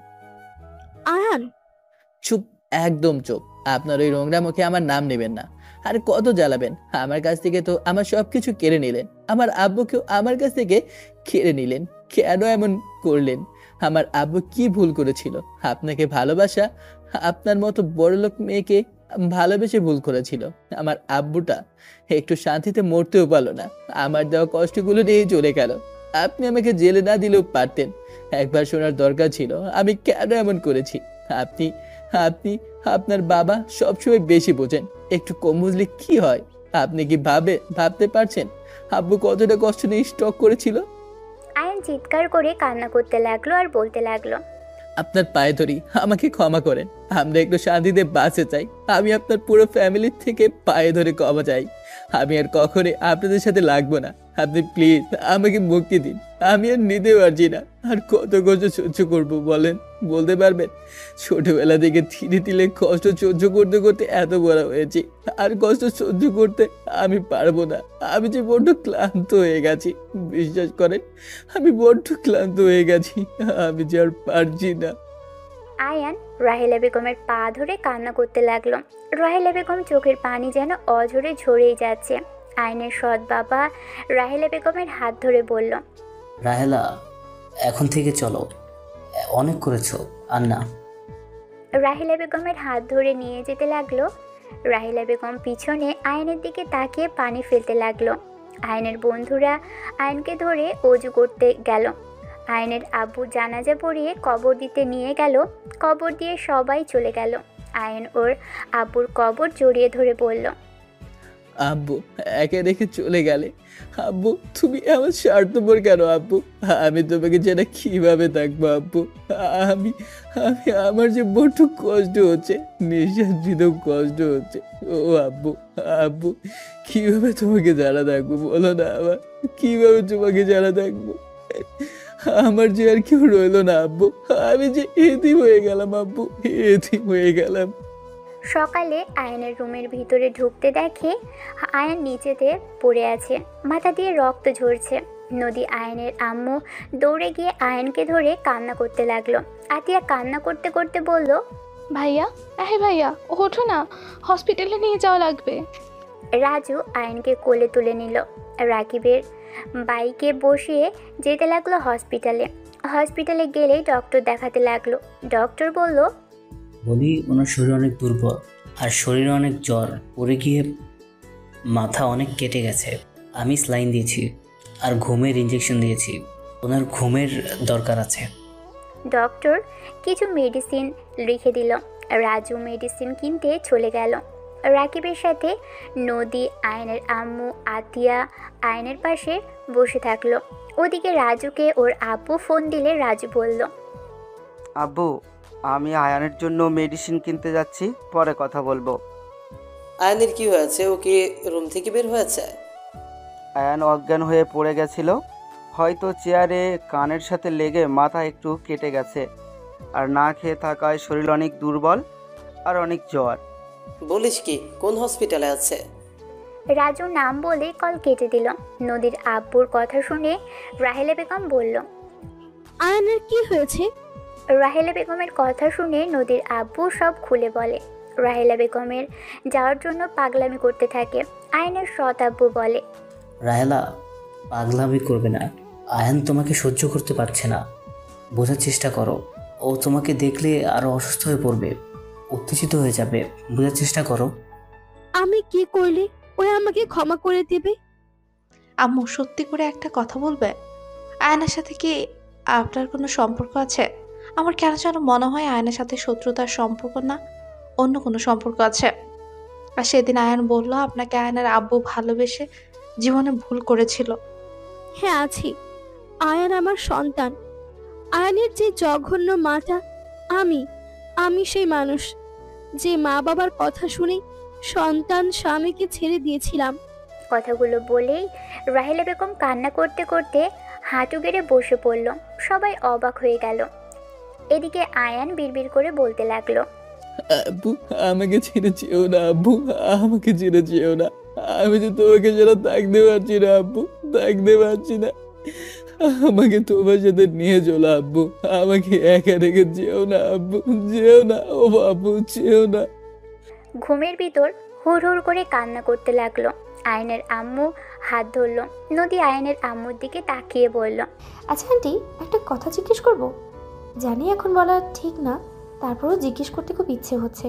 আয়ান, চুপ, একদম চুপ। আপনার ওই নোংরা মুখে আমার নাম নেবেন না। আর কত জ্বালাবেন? আমার কাছ থেকে তো আমার সবকিছু কেড়ে নিলেন, আমার আব্বুকেও আমার কাছ থেকে কেড়ে নিলেন। কেন এমন করলেন? আমার আব্বু কি ভুল করেছিল? আপনাকে ভালোবাসা, আপনার মতো বড়লোক মেয়েকে ভালোবেসে ভুল করেছিল। আমার আব্বুটা একটু শান্তিতে মরতেও পারলো না, আমার দেওয়া কষ্টগুলো নিয়েই চলে গেল। আপনি আমাকে জেলে না দিলেও পারতেন। একবার শোনার দরকার ছিল আমি কেন এমন করেছি। আপনি আপনি আপনার বাবা সবসময় বেশি বোঝেন, একটু কম বুঝলে কি হয়? আপনি কি ভাবতে পারছেন আব্বু কতটা কষ্ট নিয়ে স্টক করেছিল? আয়ন চিৎকার করে কান্না করতে লাগলো আর বলতে লাগলো, আপনার পায়ে ধরি, আমাকে ক্ষমা করেন। আমরা একটু শান্তিতে বাঁচতে চাই। আমি আপনার পুরো ফ্যামিলির থেকে পায়ে ধরে ক্ষমা চাই। আমি আর কখনোই আপনাদের সাথে লাগবো না। আপনি প্লিজ আমাকে মুক্তি দিন। আমি আর নিতে পারছি না। আর কত কষ্ট সহ্য করবো বলেন, বলতে পারবেন? ছোটবেলা থেকে ধীরে ধীরে কষ্ট সহ্য করতে করতে এত বড় হয়েছি, আর কষ্ট সহ্য করতে আমি পারবো না। আমি যে বড্ড ক্লান্ত হয়ে গেছি, বিশ্বাস করেন আমি বড্ড ক্লান্ত হয়ে গেছি। আমি যে আর পারছি না। আয়ান রাহেলা বেগমের পা ধরে কান্না করতে লাগলো। রাহেলা বেগম চোখের পানি যেন অঝরে ঝরেই যাচ্ছে। আয়নের সৎ বাবা রাহেলা বেগমের হাত ধরে বলল, রাহেলা, এখন থেকে চলো, অনেক করেছো আর না। রাহেলা বেগমের হাত ধরে নিয়ে যেতে লাগলো। রাহেলা বেগম পিছনে আয়নের দিকে তাকিয়ে পানি ফেলতে লাগলো। আয়নের বন্ধুরা আয়নকে ধরে অজু করতে গেল। আয়নের আব্বু জানাজা পড়িয়ে কবর দিতে নিয়ে গেল। কবর দিয়ে সবাই চলে গেল। আয়ন ওর আব্বুর কবর জড়িয়ে ধরে বলল, আব্বু, একে রেখে চলে গেলে। আব্বু, তুমি আমার স্বার্থপর কেন আব্বু? আমি তোমাকে যেটা কিভাবে থাকবো আব্বু? আমি আমি আমার যে বড্ড কষ্ট হচ্ছে, নিঃশ্বাস দিতেও কষ্ট হচ্ছে। ও আব্বু, আব্বু, কিভাবে তোমাকে জানা থাকবো বলো না? আবার কিভাবে তোমাকে জানা থাকবো? আমার যে আর কেউ রইলো না আব্বু। আমি যে এতিম হয়ে গেলাম আব্বু, এতিম হয়ে গেলাম। সকালে আয়নের রুমের ভিতরে ঢুকতে দেখে আয়ন নিচেতে পড়ে আছে, মাথা দিয়ে রক্ত ঝরছে। নদী আয়নের আম্মু দৌড়ে গিয়ে আয়নকে ধরে কান্না করতে লাগলো। আতিয়া কান্না করতে করতে বলল, ভাইয়া, ভাইয়া ওঠো না, হসপিটালে নিয়ে যাওয়া লাগবে। রাজু আয়নকে কোলে তুলে নিল। রাকিবের বাইকে বসিয়ে যেতে লাগলো হসপিটালে। হসপিটালে গেলেই ডক্টর দেখাতে লাগলো। ডক্টর বলল, বলি ওনার শরীর অনেক দুর্বল আর শরীরে অনেক জ্বর, পড়ে গিয়ে মাথা অনেক কেটে গেছে। আমি স্লাইন দিয়েছি আর ঘুমের ইঞ্জেকশন দিয়েছি, ওনার ঘুমের দরকার আছে। ডক্টর কিছু মেডিসিন লিখে দিল। রাজু মেডিসিন কিনতে চলে গেল। রাকিবের সাথে নদী, আয়নের আম্মু, আতিয়া আয়নের পাশে বসে থাকলো। ওদিকে রাজুকে ওর আব্বু ফোন দিলে রাজু বলল, আব্বু, আমি আয়ানের জন্য মেডিসিন কিনতে যাচ্ছি, পরে কথা বলবো। আয়নের কি হয়েছে? ও কি রুম থেকে বের হয়েছে? আয়ান অজ্ঞান হয়ে পড়ে গেছিল, হয়তো চেয়ারে কানের সাথে লেগে মাথা একটু কেটে গেছে, আর না খেয়ে থাকায় শরীর অনেক দুর্বল আর অনেক জ্বর। বলিস কি? কোন হসপিটালে আছে? রাজু নাম বলে কল কেটে দিল। নদীর আব্বুর কথা শুনে রাহেলা বেগম বলল, আয়নের কি হয়েছে? রাহেলা বেগমের কথা শুনে নদীর আব্বু সব খুলে বলে। রাহেলা বেগমের যাওয়ার জন্য পাগলামি করতে থাকে। আয়নের সৎ আব্বু বলে, রাহেলা, পাগলামি করবে না, আয়ান তোমাকে সহ্য করতে পারছে না, বোঝার চেষ্টা করো। ও তোমাকে দেখলে আরো অসুস্থ হয়ে পড়বে, উত্তেজিত হয়ে যাবে, বোঝার চেষ্টা করো। আমি কি করলে ওই আমাকে ক্ষমা করে দেবে? আম্মু, সত্যি করে একটা কথা বলবে, আয়নার সাথে কি আপনার কোনো সম্পর্ক আছে? আমার কেন যেন মনে হয় আয়নার সাথে শত্রুতার সম্পর্ক না, অন্য কোনো সম্পর্ক আছে। আর সেদিন আয়ন বলল আপনাকে আয়নের আব্বু ভালোবেসে জীবনে ভুল করেছিল। হ্যাঁ আছি, আয়ান আমার সন্তান। আয়ানের যে জঘন্য মাটা, আমি সেই মানুষ যে মা বাবার কথা শুনে সন্তান স্বামীকে ছেড়ে দিয়েছিলাম। কথাগুলো বলেই রাহেলা বেগম কান্না করতে করতে হাঁটু গেড়ে বসে পড়ল। সবাই অবাক হয়ে গেল। এদিকে আয়ান বিড়বিড় করে বলতে লাগলো, আব্বু, আমাকে ছেড়ে যেও না আব্বু, আমাকে ছেড়ে যেও না। আমি যে তোমাকে ছাড়া থাকতে পারছি না আব্বু, থাকতে পারছি না। আমাকে তোমার সাথে নিয়ে চলো আব্বু, আমাকে একা রেখে যেও না আব্বু, যেও না। ও বাবু, যেও না। ঘুমের ভিতর হুড় হুড় করে কান্না করতে লাগলো। আয়নের আম্মু হাত ধরল। নদী আয়নের আম্মুর দিকে তাকিয়ে বলল, আচ্ছা আন্টি, একটা কথা জিজ্ঞেস করব? জানি এখন বলা ঠিক না, তারপরেও জিজ্ঞেস করতে খুব ইচ্ছে হচ্ছে।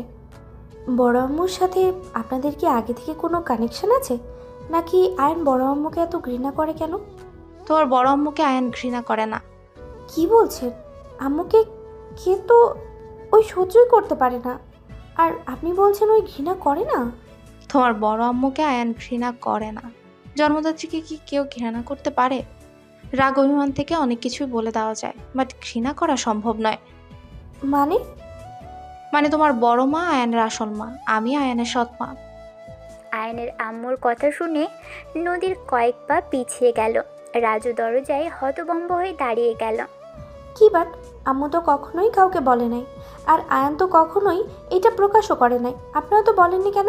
বড় আম্মুর সাথে আপনাদের কি আগে থেকে কোনো কানেকশন আছে, নাকি আয়ন বড় আম্মুকে এত ঘৃণা করে কেন? তোমার বড় আম্মুকে আয়ন ঘৃণা করে না। কি বলছেন? আম্মুকে কে তো ওই সহ্যই করতে পারে না, আর আপনি বলছেন ওই ঘৃণা করে না? তোমার বড় আম্মুকে আয়ন ঘৃণা করে না। জন্মদাত্রীকে কি কেউ ঘৃণা করতে পারে? রাগ অভিমান থেকে অনেক কিছুই বলে দেওয়া যায়, বাট ঘৃণা করা সম্ভব নয়। মানে তোমার বড় মা আয়নের আসল মা, আমি আয়নের সৎ মা। আয়নের আম্মুর কথা শুনে নদীর কয়েক পা পিছিয়ে গেল। রাজু দরজায় হতভম্ব হয়ে দাঁড়িয়ে গেল। কি বাট, আম্মু তো কখনোই কাউকে বলে নাই, আর আয়ান তো কখনোই এটা প্রকাশও করে নাই। আপনারা তো বলেননি কেন?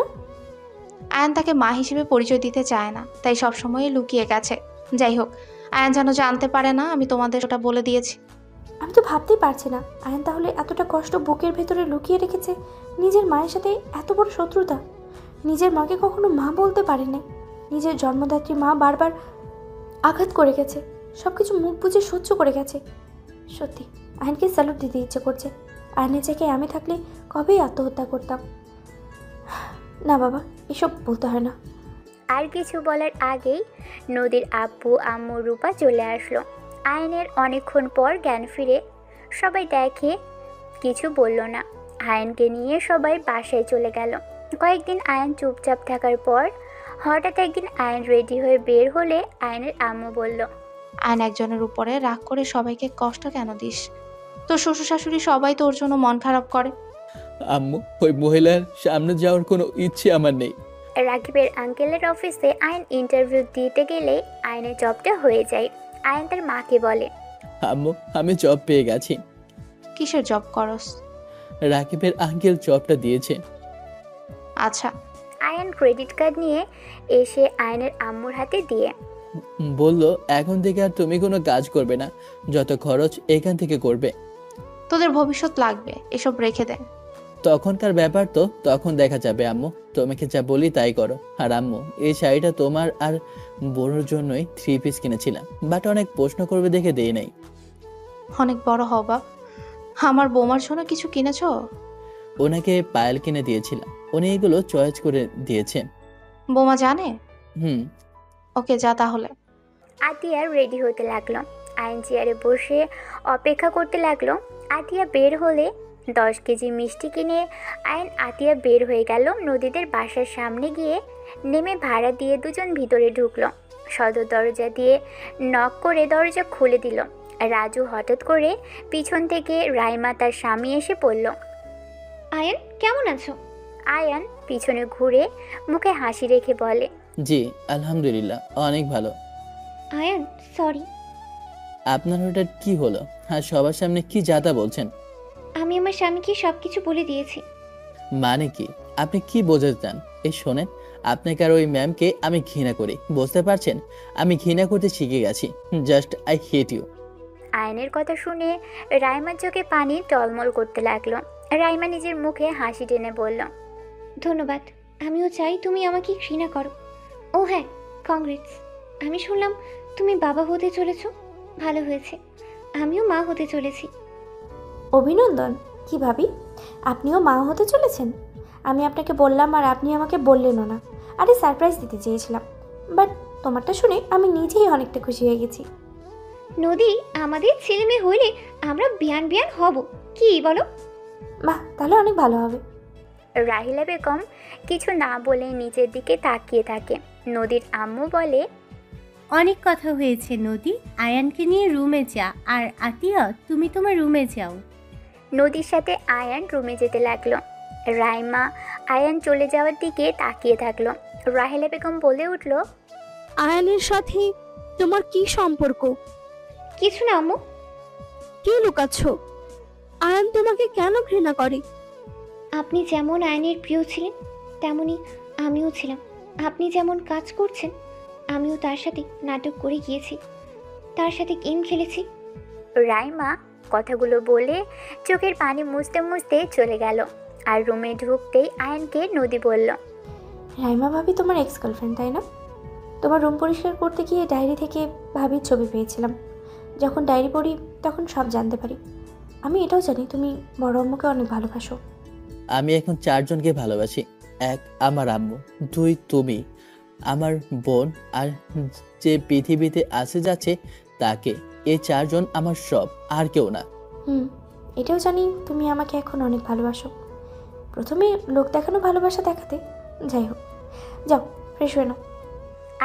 আয়ন তাকে মা হিসেবে পরিচয় দিতে চায় না, তাই সবসময় লুকিয়ে গেছে। যাই হোক, আয়ন যেন জানতে পারে না আমি তোমাদের ওটা বলে দিয়েছি। আমি তো ভাবতেই পারছি না আয়ান তাহলে এতটা কষ্ট বুকের ভেতরে লুকিয়ে রেখেছে। নিজের মায়ের সাথে এত বড় শত্রুতা, নিজের মাকে কখনো মা বলতে পারে নাই। নিজের জন্মদাত্রী মা বারবার আঘাত করে গেছে, সব কিছু মুখ বুঝে সহ্য করে গেছে। সত্যি আয়নকে স্যালুট দিতে ইচ্ছে করছে। আয়নের জায়গায় আমি থাকলে কবেই আত্মহত্যা করতাম। না বাবা, এসব বলতে হয় না। আর কিছু বলার আগেই নদীর আব্বু আম্মু রূপা চলে আসলো। আয়নের অনেকক্ষণ পর জ্ঞান ফিরে। সবাই দেখে কিছু বলল না। আয়নকে নিয়ে সবাই বাসায় চলে গেল। কয়েকদিন আয়ন চুপচাপ থাকার পর হঠাৎ একদিন আয়ন রেডি হয়ে বের হলে আয়নের আম্মু বলল, আয়ন একজনের উপরে রাগ করে সবাইকে কষ্ট কেন দিস? তোর শ্বশুর শাশুড়ি সবাই তোর জন্য মন খারাপ করে। আম্মু, ওই মহিলার সামনে যাওয়ার কোনো ইচ্ছে আমার নেই। রাকিবের আঙ্কেলের অফিসে আয়ন ইন্টারভিউ দিতে গেলে আয়নের জবটা হয়ে যায়। আয়ন তার মাকে বলে, আম্মু, আমি জব পেয়ে গেছি। কিসের জব করস? রাকিবের আঙ্কেল জবটা দিয়েছে। আচ্ছা। আয়ান ক্রেডিট কার্ড নিয়ে এসে আয়নের আম্মুর হাতে দিয়ে বলল এখন থেকে আর তুমি কোনো কাজ করবে না, যত খরচ এখান থেকে করবে। তোদের ভবিষ্যৎ লাগবে, এসব রেখে দে। তখনকার ব্যাপার তো তখন দেখা যাবে আম্মু, তোমাকে যা বলি তাই করো। আর আম্মু, এই শাড়িটা তোমার আর বোনের জন্যই 3 পিস কিনেছিলাম, বাট অনেক প্রশ্ন করবে দেখে দেই নাই। অনেক বড় হও বাপ। আমার বৌমার জন্য কিছু কিনেছো? ওনাকে পায়েল কিনে দিয়েছিলাম, উনি এগুলো চয়েস করে দিয়েছেন। বৌমা জানে? হুম। ওকে, যা তাহলে। আতিয়া রেডি হতে লাগলো। আয়ন চেয়ারে বসে অপেক্ষা করতে লাগলো। আতিয়া বের হলে 10 কেজি মিষ্টি কিনে আয়ন আতিয়া বের হয়ে গেল। নদীদের বাসার সামনে গিয়ে নেমে ভাড়া দিয়ে দুজন ভিতরে ঢুকলো। সদর দরজা দিয়ে নক করে দরজা খুলে দিল। রাজু হঠাৎ করে পিছন থেকে রাইমা তার স্বামী এসে পড়ল। আয়ান কেমন আছো? আয়ান পিছনে ঘুরে মুখে হাসি রেখে বলে, জি আলহামদুলিল্লাহ, অনেক ভালো। আয়ান সরি। আপনার ওটা কি হলো? আর সবার সামনে কি যাতা বলছেন? আমি আমার স্বামীকে সবকিছু বলে দিয়েছি। মানে কি? আপনি কি বোঝাতে চান? এই শোনেন, আপনাকে আর ওই ম্যামকে আমি ঘৃণা করি, বুঝতে পারছেন? আমি ঘৃণা করতে শিখে গেছি। Just I hate you. আয়নের কথা শুনে রাইমার চোখে পানি টলমল করতে লাগলো। রাইমা নিজের মুখে হাসি টেনে বলল, ধন্যবাদ। আমিও চাই তুমি আমাকে ঘৃণা করো। ও হ্যাঁ, কংগ্রেটস। আমি শুনলাম তুমি বাবা হতে চলেছো। ভালো হয়েছে, আমিও মা হতে চলেছি। অভিনন্দন। কি ভাবি, আপনিও মা হতে চলেছেন? আমি আপনাকে বললাম আর আপনি আমাকে বললেনও না। আরে সারপ্রাইজ দিতে চেয়েছিলাম, বাট তোমারটা শুনে আমি নিজেই অনেকটা খুশি হয়ে গেছি। নদী, আমাদের ছেলে মেয়ে হইলে আমরা বিয়ান বিয়ান হব, কি বলো? বাহ, তাহলে অনেক ভালো হবে। রাহিলা বেগম কিছু না বলে নিচের দিকে তাকিয়ে থাকে। নদীর আম্মু বলে, অনেক কথা হয়েছে নদী, আয়ানকে নিয়ে রুমে যা। আর আতিয়া, তুমি তোমার রুমে যাও। নদীর সাথে আয়ান রুমে যেতে লাগলো। রাইমা আয়ান চলে যাওয়ার দিকে তাকিয়ে থাকলো। রাহিলা বেগম বলে উঠল, আয়ানের সাথে তোমার কি সম্পর্ক? কিছু না আম্মু। কি লুকাচ্ছ? আয়ান তোমাকে কেন ঘৃণা করে? আপনি যেমন আয়নের প্রিয় ছিলেন তেমনি আমিও ছিলাম। আপনি যেমন কাজ করছেন আমিও তার সাথে নাটক করে গিয়েছি, তার সাথে গেম খেলেছি। রাইমা কথাগুলো বলে চোখের পানি মুছতে মুছতে চলে গেল। আর রুমে ঢুকতেই আয়ানকে নদী বলল, রাইমা ভাবি তোমার এক্স গার্লফ্রেন্ড, তাই না? তোমার রুম পরিষ্কার করতে গিয়ে ডায়েরি থেকে ভাবির ছবি পেয়েছিলাম। যখন ডায়েরি পড়ি তখন সব জানতে পারি। আমি এটাও জানি তুমি বড় আম্মুকে অনেক ভালোবাসো। আমি এখন 4 জনকে ভালোবাসি। 1 আমার আম্মু, 2 তুমি, আমার বোন, আর যে পৃথিবীতে আসে যাচ্ছে তাকে। এই 4 জন আমার সব, আর কেউ না। এটাও জানি তুমি আমাকে এখন অনেক ভালোবাসো। প্রথমে লোক দেখানো ভালোবাসা দেখাতে, যাই হোক, যাও ফ্রেশ হয়ে নাও।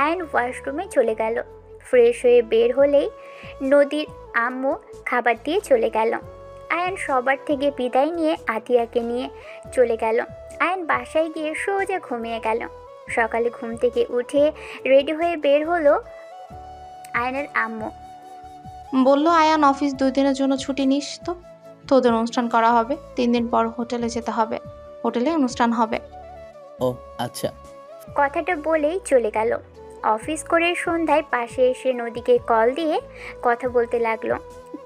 আয়ন ওয়াশরুমে চলে গেল। ফ্রেশ হয়ে বের হলেই নদীর আম্মু খাবার দিয়ে চলে গেল। আয়ন সবার থেকে বিদায় নিয়ে আতিয়াকে নিয়ে চলে গেল। আয়ন বাসায় গিয়ে সোজা ঘুমিয়ে গেল। সকালে ঘুম থেকে উঠে রেডি হয়ে বের হলো আয়নের আম্মু। বলল আয়ান অফিস 2 দিনের জন্য ছুটি নিস তো, তোদের অনুষ্ঠান করা হবে। 3 দিন পর হোটেলে যেতে হবে, হোটেলে অনুষ্ঠান হবে। ও আচ্ছা। কথাটা বলেই চলে গেল। অফিস করে সন্ধ্যায় পাশে এসে নদীকে কল দিয়ে কথা বলতে লাগলো।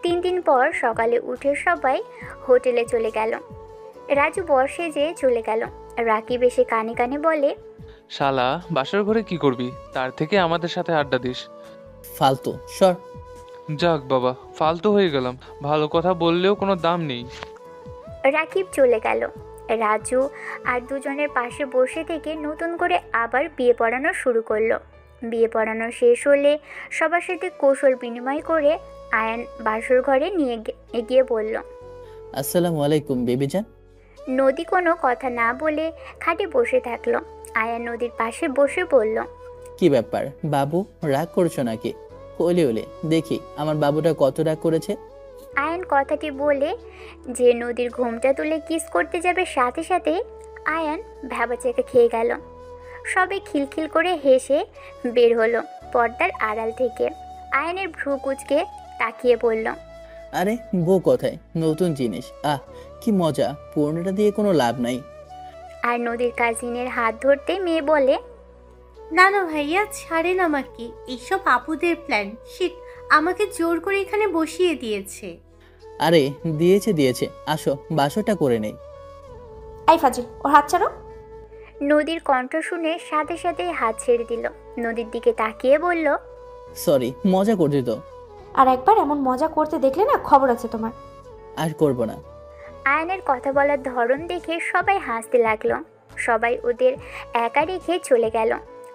3 দিন পর সকালে উঠে সবাই হোটেলে চলে গেল। রাজু বর্ষে যেয়ে চলে গেল। রাকিব এসে কানে কানে বলে, শালা বাসার ঘরে কি করবি, তার থেকে আমাদের সাথে আড্ডা দিস। ফালতু সর। যাক বাবা, ফালতু হয়ে গেলাম। ভালো কথা বললেও কোনো দাম নেই। রাকিব চলে গেল। রাজু আর দুজনের পাশে বসে থেকে নতুন করে আবার বিয়ে পড়ানো শুরু করলো। বিয়ে পড়ানো শেষ হলে সবার সাথে কৌশল বিনিময় করে আয়ান বাসর ঘরে নিয়ে গিয়ে বলল, আসসালামু আলাইকুম বেবিজান। নদী কোনো কথা না বলে খাটে বসে থাকলো। আয়ান নদীর পাশে বসে বলল, কি ব্যাপার বাবু, রাগ করছো নাকি? ওলে ওলে দেখি আমার বাবুটা কত রাগ করেছে। আয়ান কথাটি বলে যে নদীর ঘুমটা তুলে কিস করতে যাবে, সাথে সাথে আয়ান ভ্যাবাচাকা খেয়ে গেল। সবে খিলখিল করে হেসে বের হলো পর্দার আড়াল থেকে। আয়ানের ভ্রু কুচকে তাকিয়ে বলল, আরে বউ কোথায়? নতুন জিনিস, আহ কি মজা, পুরনোটা দিয়ে কোনো লাভ নাই। আর নদীর কাজিনের হাত ধরতে মেয়ে বলে, না না ভাইয়া, ছাড়েন আমাকে। এইসব আপুদের প্ল্যান। শিট, আমাকে জোর করে এখানে বসিয়ে দিয়েছে। আরে দিয়েছে, আসো বাসরটা করে নেই। এই ফাজিল, ওর হাত ছাড়ো। নদীর কণ্ঠ শুনে সাথে সাথে হাত ছেড়ে দিল। নদীর দিকে তাকিয়ে বলল, সরি, মজা করছি তো। আর একবার এমন মজা করতে দেখলে না, খবর আছে তোমার। আর করব না। আয়নের কথা বলার ধরন দেখে সবাই হাসতে লাগলো। সবাই ওদের একা রেখে চলে গেল।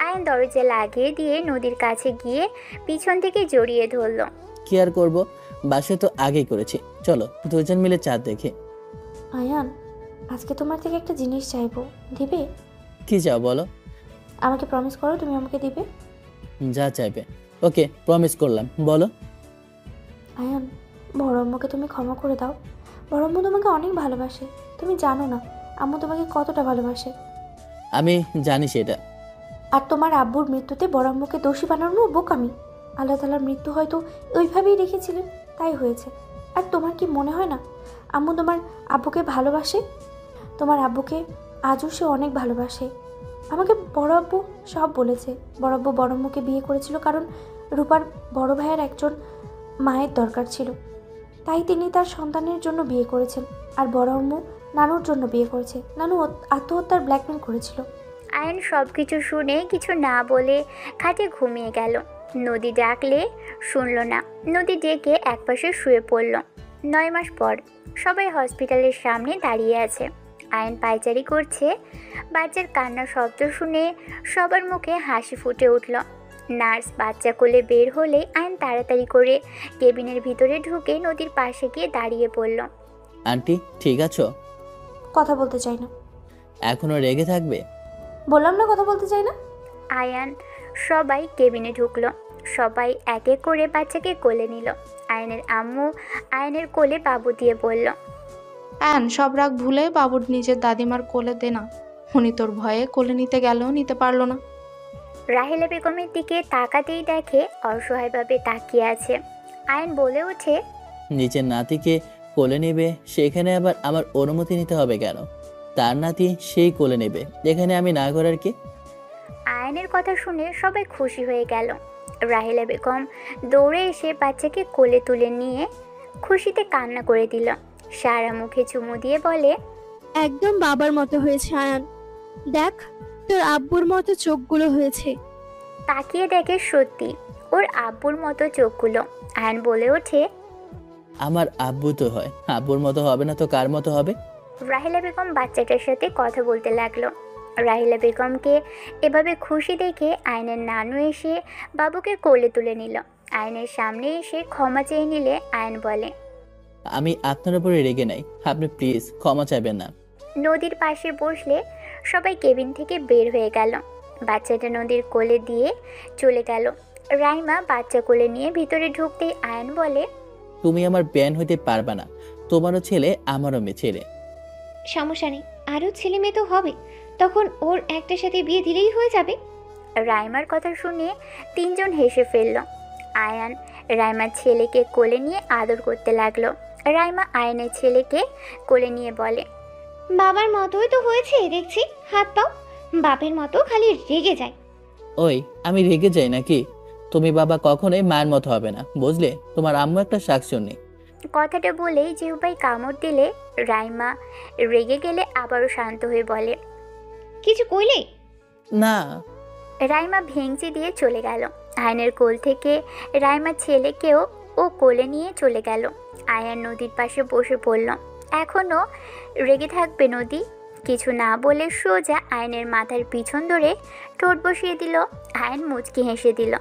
আয়ন দরজা লাগিয়ে দিয়ে নদীর কাছে গিয়ে পিছন থেকে জড়িয়ে ধরল। কি আর করব, বাসে তো আগেই করেছি। চলো দুজন মিলে চাঁদ দেখে। আয়ান, আজকে তোমার থেকে একটা জিনিস চাইবো, দিবে? কি চাও বলো। আমাকে প্রমিস করো তুমি আমাকে দিবে। যা চাইবে। ওকে, প্রমিস করলাম, বলো। আয়ান, বড় আম্মুকে তুমি ক্ষমা করে দাও। বড় আম্মু তোমাকে অনেক ভালোবাসে, তুমি জানো না আম্মু তোমাকে কতটা ভালোবাসে। আমি জানি সেটা। আর তোমার আব্বুর মৃত্যুতে বড় আম্মুকে দোষী বানানো বোকামি। আল্লাহ তাআলার মৃত্যু হয়তো ওইভাবেই রেখেছিলেন, তাই হয়েছে। আর তোমার কি মনে হয় না আম্মু তোমার আব্বুকে ভালোবাসে? তোমার আব্বুকে আজও সে অনেক ভালোবাসে। আমাকে বড় আব্বু সব বলেছে। বড় আব্বু বড় আম্মুকে বিয়ে করেছিল কারণ রূপার বড় ভাইয়ের একজন মায়ের দরকার ছিল, তাই তিনি তার সন্তানের জন্য বিয়ে করেছেন। আর বড় আম্মু নানুর জন্য বিয়ে করেছে। নানু আত্মহত্যার ব্ল্যাকমেল করেছিল। আয়ন সব কিছু শুনে কিছু না বলে খাটে ঘুমিয়ে গেল। নদী ডাকলে শুনল না। নদী ডেকে একপাশে শুয়ে পড়ল। 9 মাস পর সবাই হসপিটালের সামনে দাঁড়িয়ে আছে। আয়ন পায়চারি করছে। বাচ্চার কান্নার শব্দ শুনে সবার মুখে হাসি ফুটে উঠল। নার্স বাচ্চা কোলে বের হলে আয়ন তাড়াতাড়ি করে কেবিনের ভিতরে ঢুকে নদীর পাশে গিয়ে দাঁড়িয়ে পড়ল। আন্টি ঠিক আছো? কথা বলতে চাই না। এখনো রেগে থাকবে? বললাম না কথা বলতে চাই না। আয়ান সবাই কেবিনে ঢুকলো। সবাই এক এক করে বাচ্চাকে কোলে নিল। আয়নের আম্মু আয়নের কোলে বাবু দিয়ে বলল, আয়ন, সব রাগ ভুলে বাবুর নিজের দাদিমার কোলে দে না। উনি তোর ভয়ে কোলে নিতে গেলেও নিতে পারলো না। রাহেলা বেগমের দিকে তাকাতেই দেখে অসহায়ভাবে তাকিয়ে আছে। আয়ন বলে ওঠে, নিজের নাতিকে কোলে নেবে, সেখানে আবার আমার অনুমতি নিতে হবে কেন? তার নাতি সেই কোলে নেবে, এখানে আমি না করার কি? আয়নের কথা শুনে সবাই খুশি হয়ে গেল। রাহেলা বেগম দৌড়ে এসে বাচ্চাকে কোলে তুলে নিয়ে খুশিতে কান্না করে দিল। সারা মুখে চুমু দিয়ে বলে, একদম বাবার মতো হয়েছে আয়ান। দেখ তোর আব্বুর মতো চোখগুলো হয়েছে। তাকিয়ে দেখে সত্যি ওর আব্বুর মতো চোখগুলো। আয়ন বলে ওঠে, আমার আব্বু তো হয়, আব্বুর মতো হবে না তো কার মতো হবে? রাহেলা বেগম বাচ্চাটার সাথে কথা বলতে লাগলো। রাহেলা বেগমকে এভাবে খুশি দেখে আয়নের নানু এসে বাবুকে কোলে তুলে নিল। আয়নের সামনে এসে ক্ষমা চেয়ে নিলে আয়ন বলে, আমি আপনার উপরে রেগে নাই, আপনি প্লিজ ক্ষমা চাইবেন না। নদীর পাশে বসলে সবাই কেবিন থেকে বের হয়ে গেল। বাচ্চাটা নদীর কোলে দিয়ে চলে গেল। রাইমা বাচ্চা কোলে নিয়ে ভিতরে ঢুকতেই আয়ন বলে, তুমি আমার ব্যান হইতে পারবা না, তোমারও ছেলে আমারও মেয়ে ছেলে। সমস্যা নেই, আরও ছেলে মেয়ে তো হবে, তখন ওর একটার সাথে বিয়ে দিলেই হয়ে যাবে। রাইমার কথা শুনে 3 জন হেসে ফেলল। আয়ান রাইমার ছেলেকে কোলে নিয়ে আদর করতে লাগলো। রাইমা আয়নের ছেলেকে কোলে নিয়ে বলে, বাবার মতোই তো হয়েছে দেখছি, হাত পাও বাপের মতো খালি রেগে যায়। ওই আমি রেগে যাই নাকি? তুমি বাবা কখনোই মায়ের মতো হবে না, বুঝলে? তোমার আম্মু একটা শাকচুন্নি। কথাটা বলেই জিহ্বায় কামড় দিলে রাইমা রেগে গেলে আবারও শান্ত হয়ে বলে, কিছু কইলে? না। রাইমা ভেঙচি দিয়ে চলে গেল। আয়নের কোল থেকে রাইমার ছেলেকেও ও কোলে নিয়ে চলে গেল। আয়ান নদীর পাশে বসে পড়ল। এখনো রেগে থাকবে নদী? কিছু না বলে সোজা আয়নের মাথার পিছন ধরে ঠোঁট বসিয়ে দিল। আয়ন মুচকি হেসে দিল।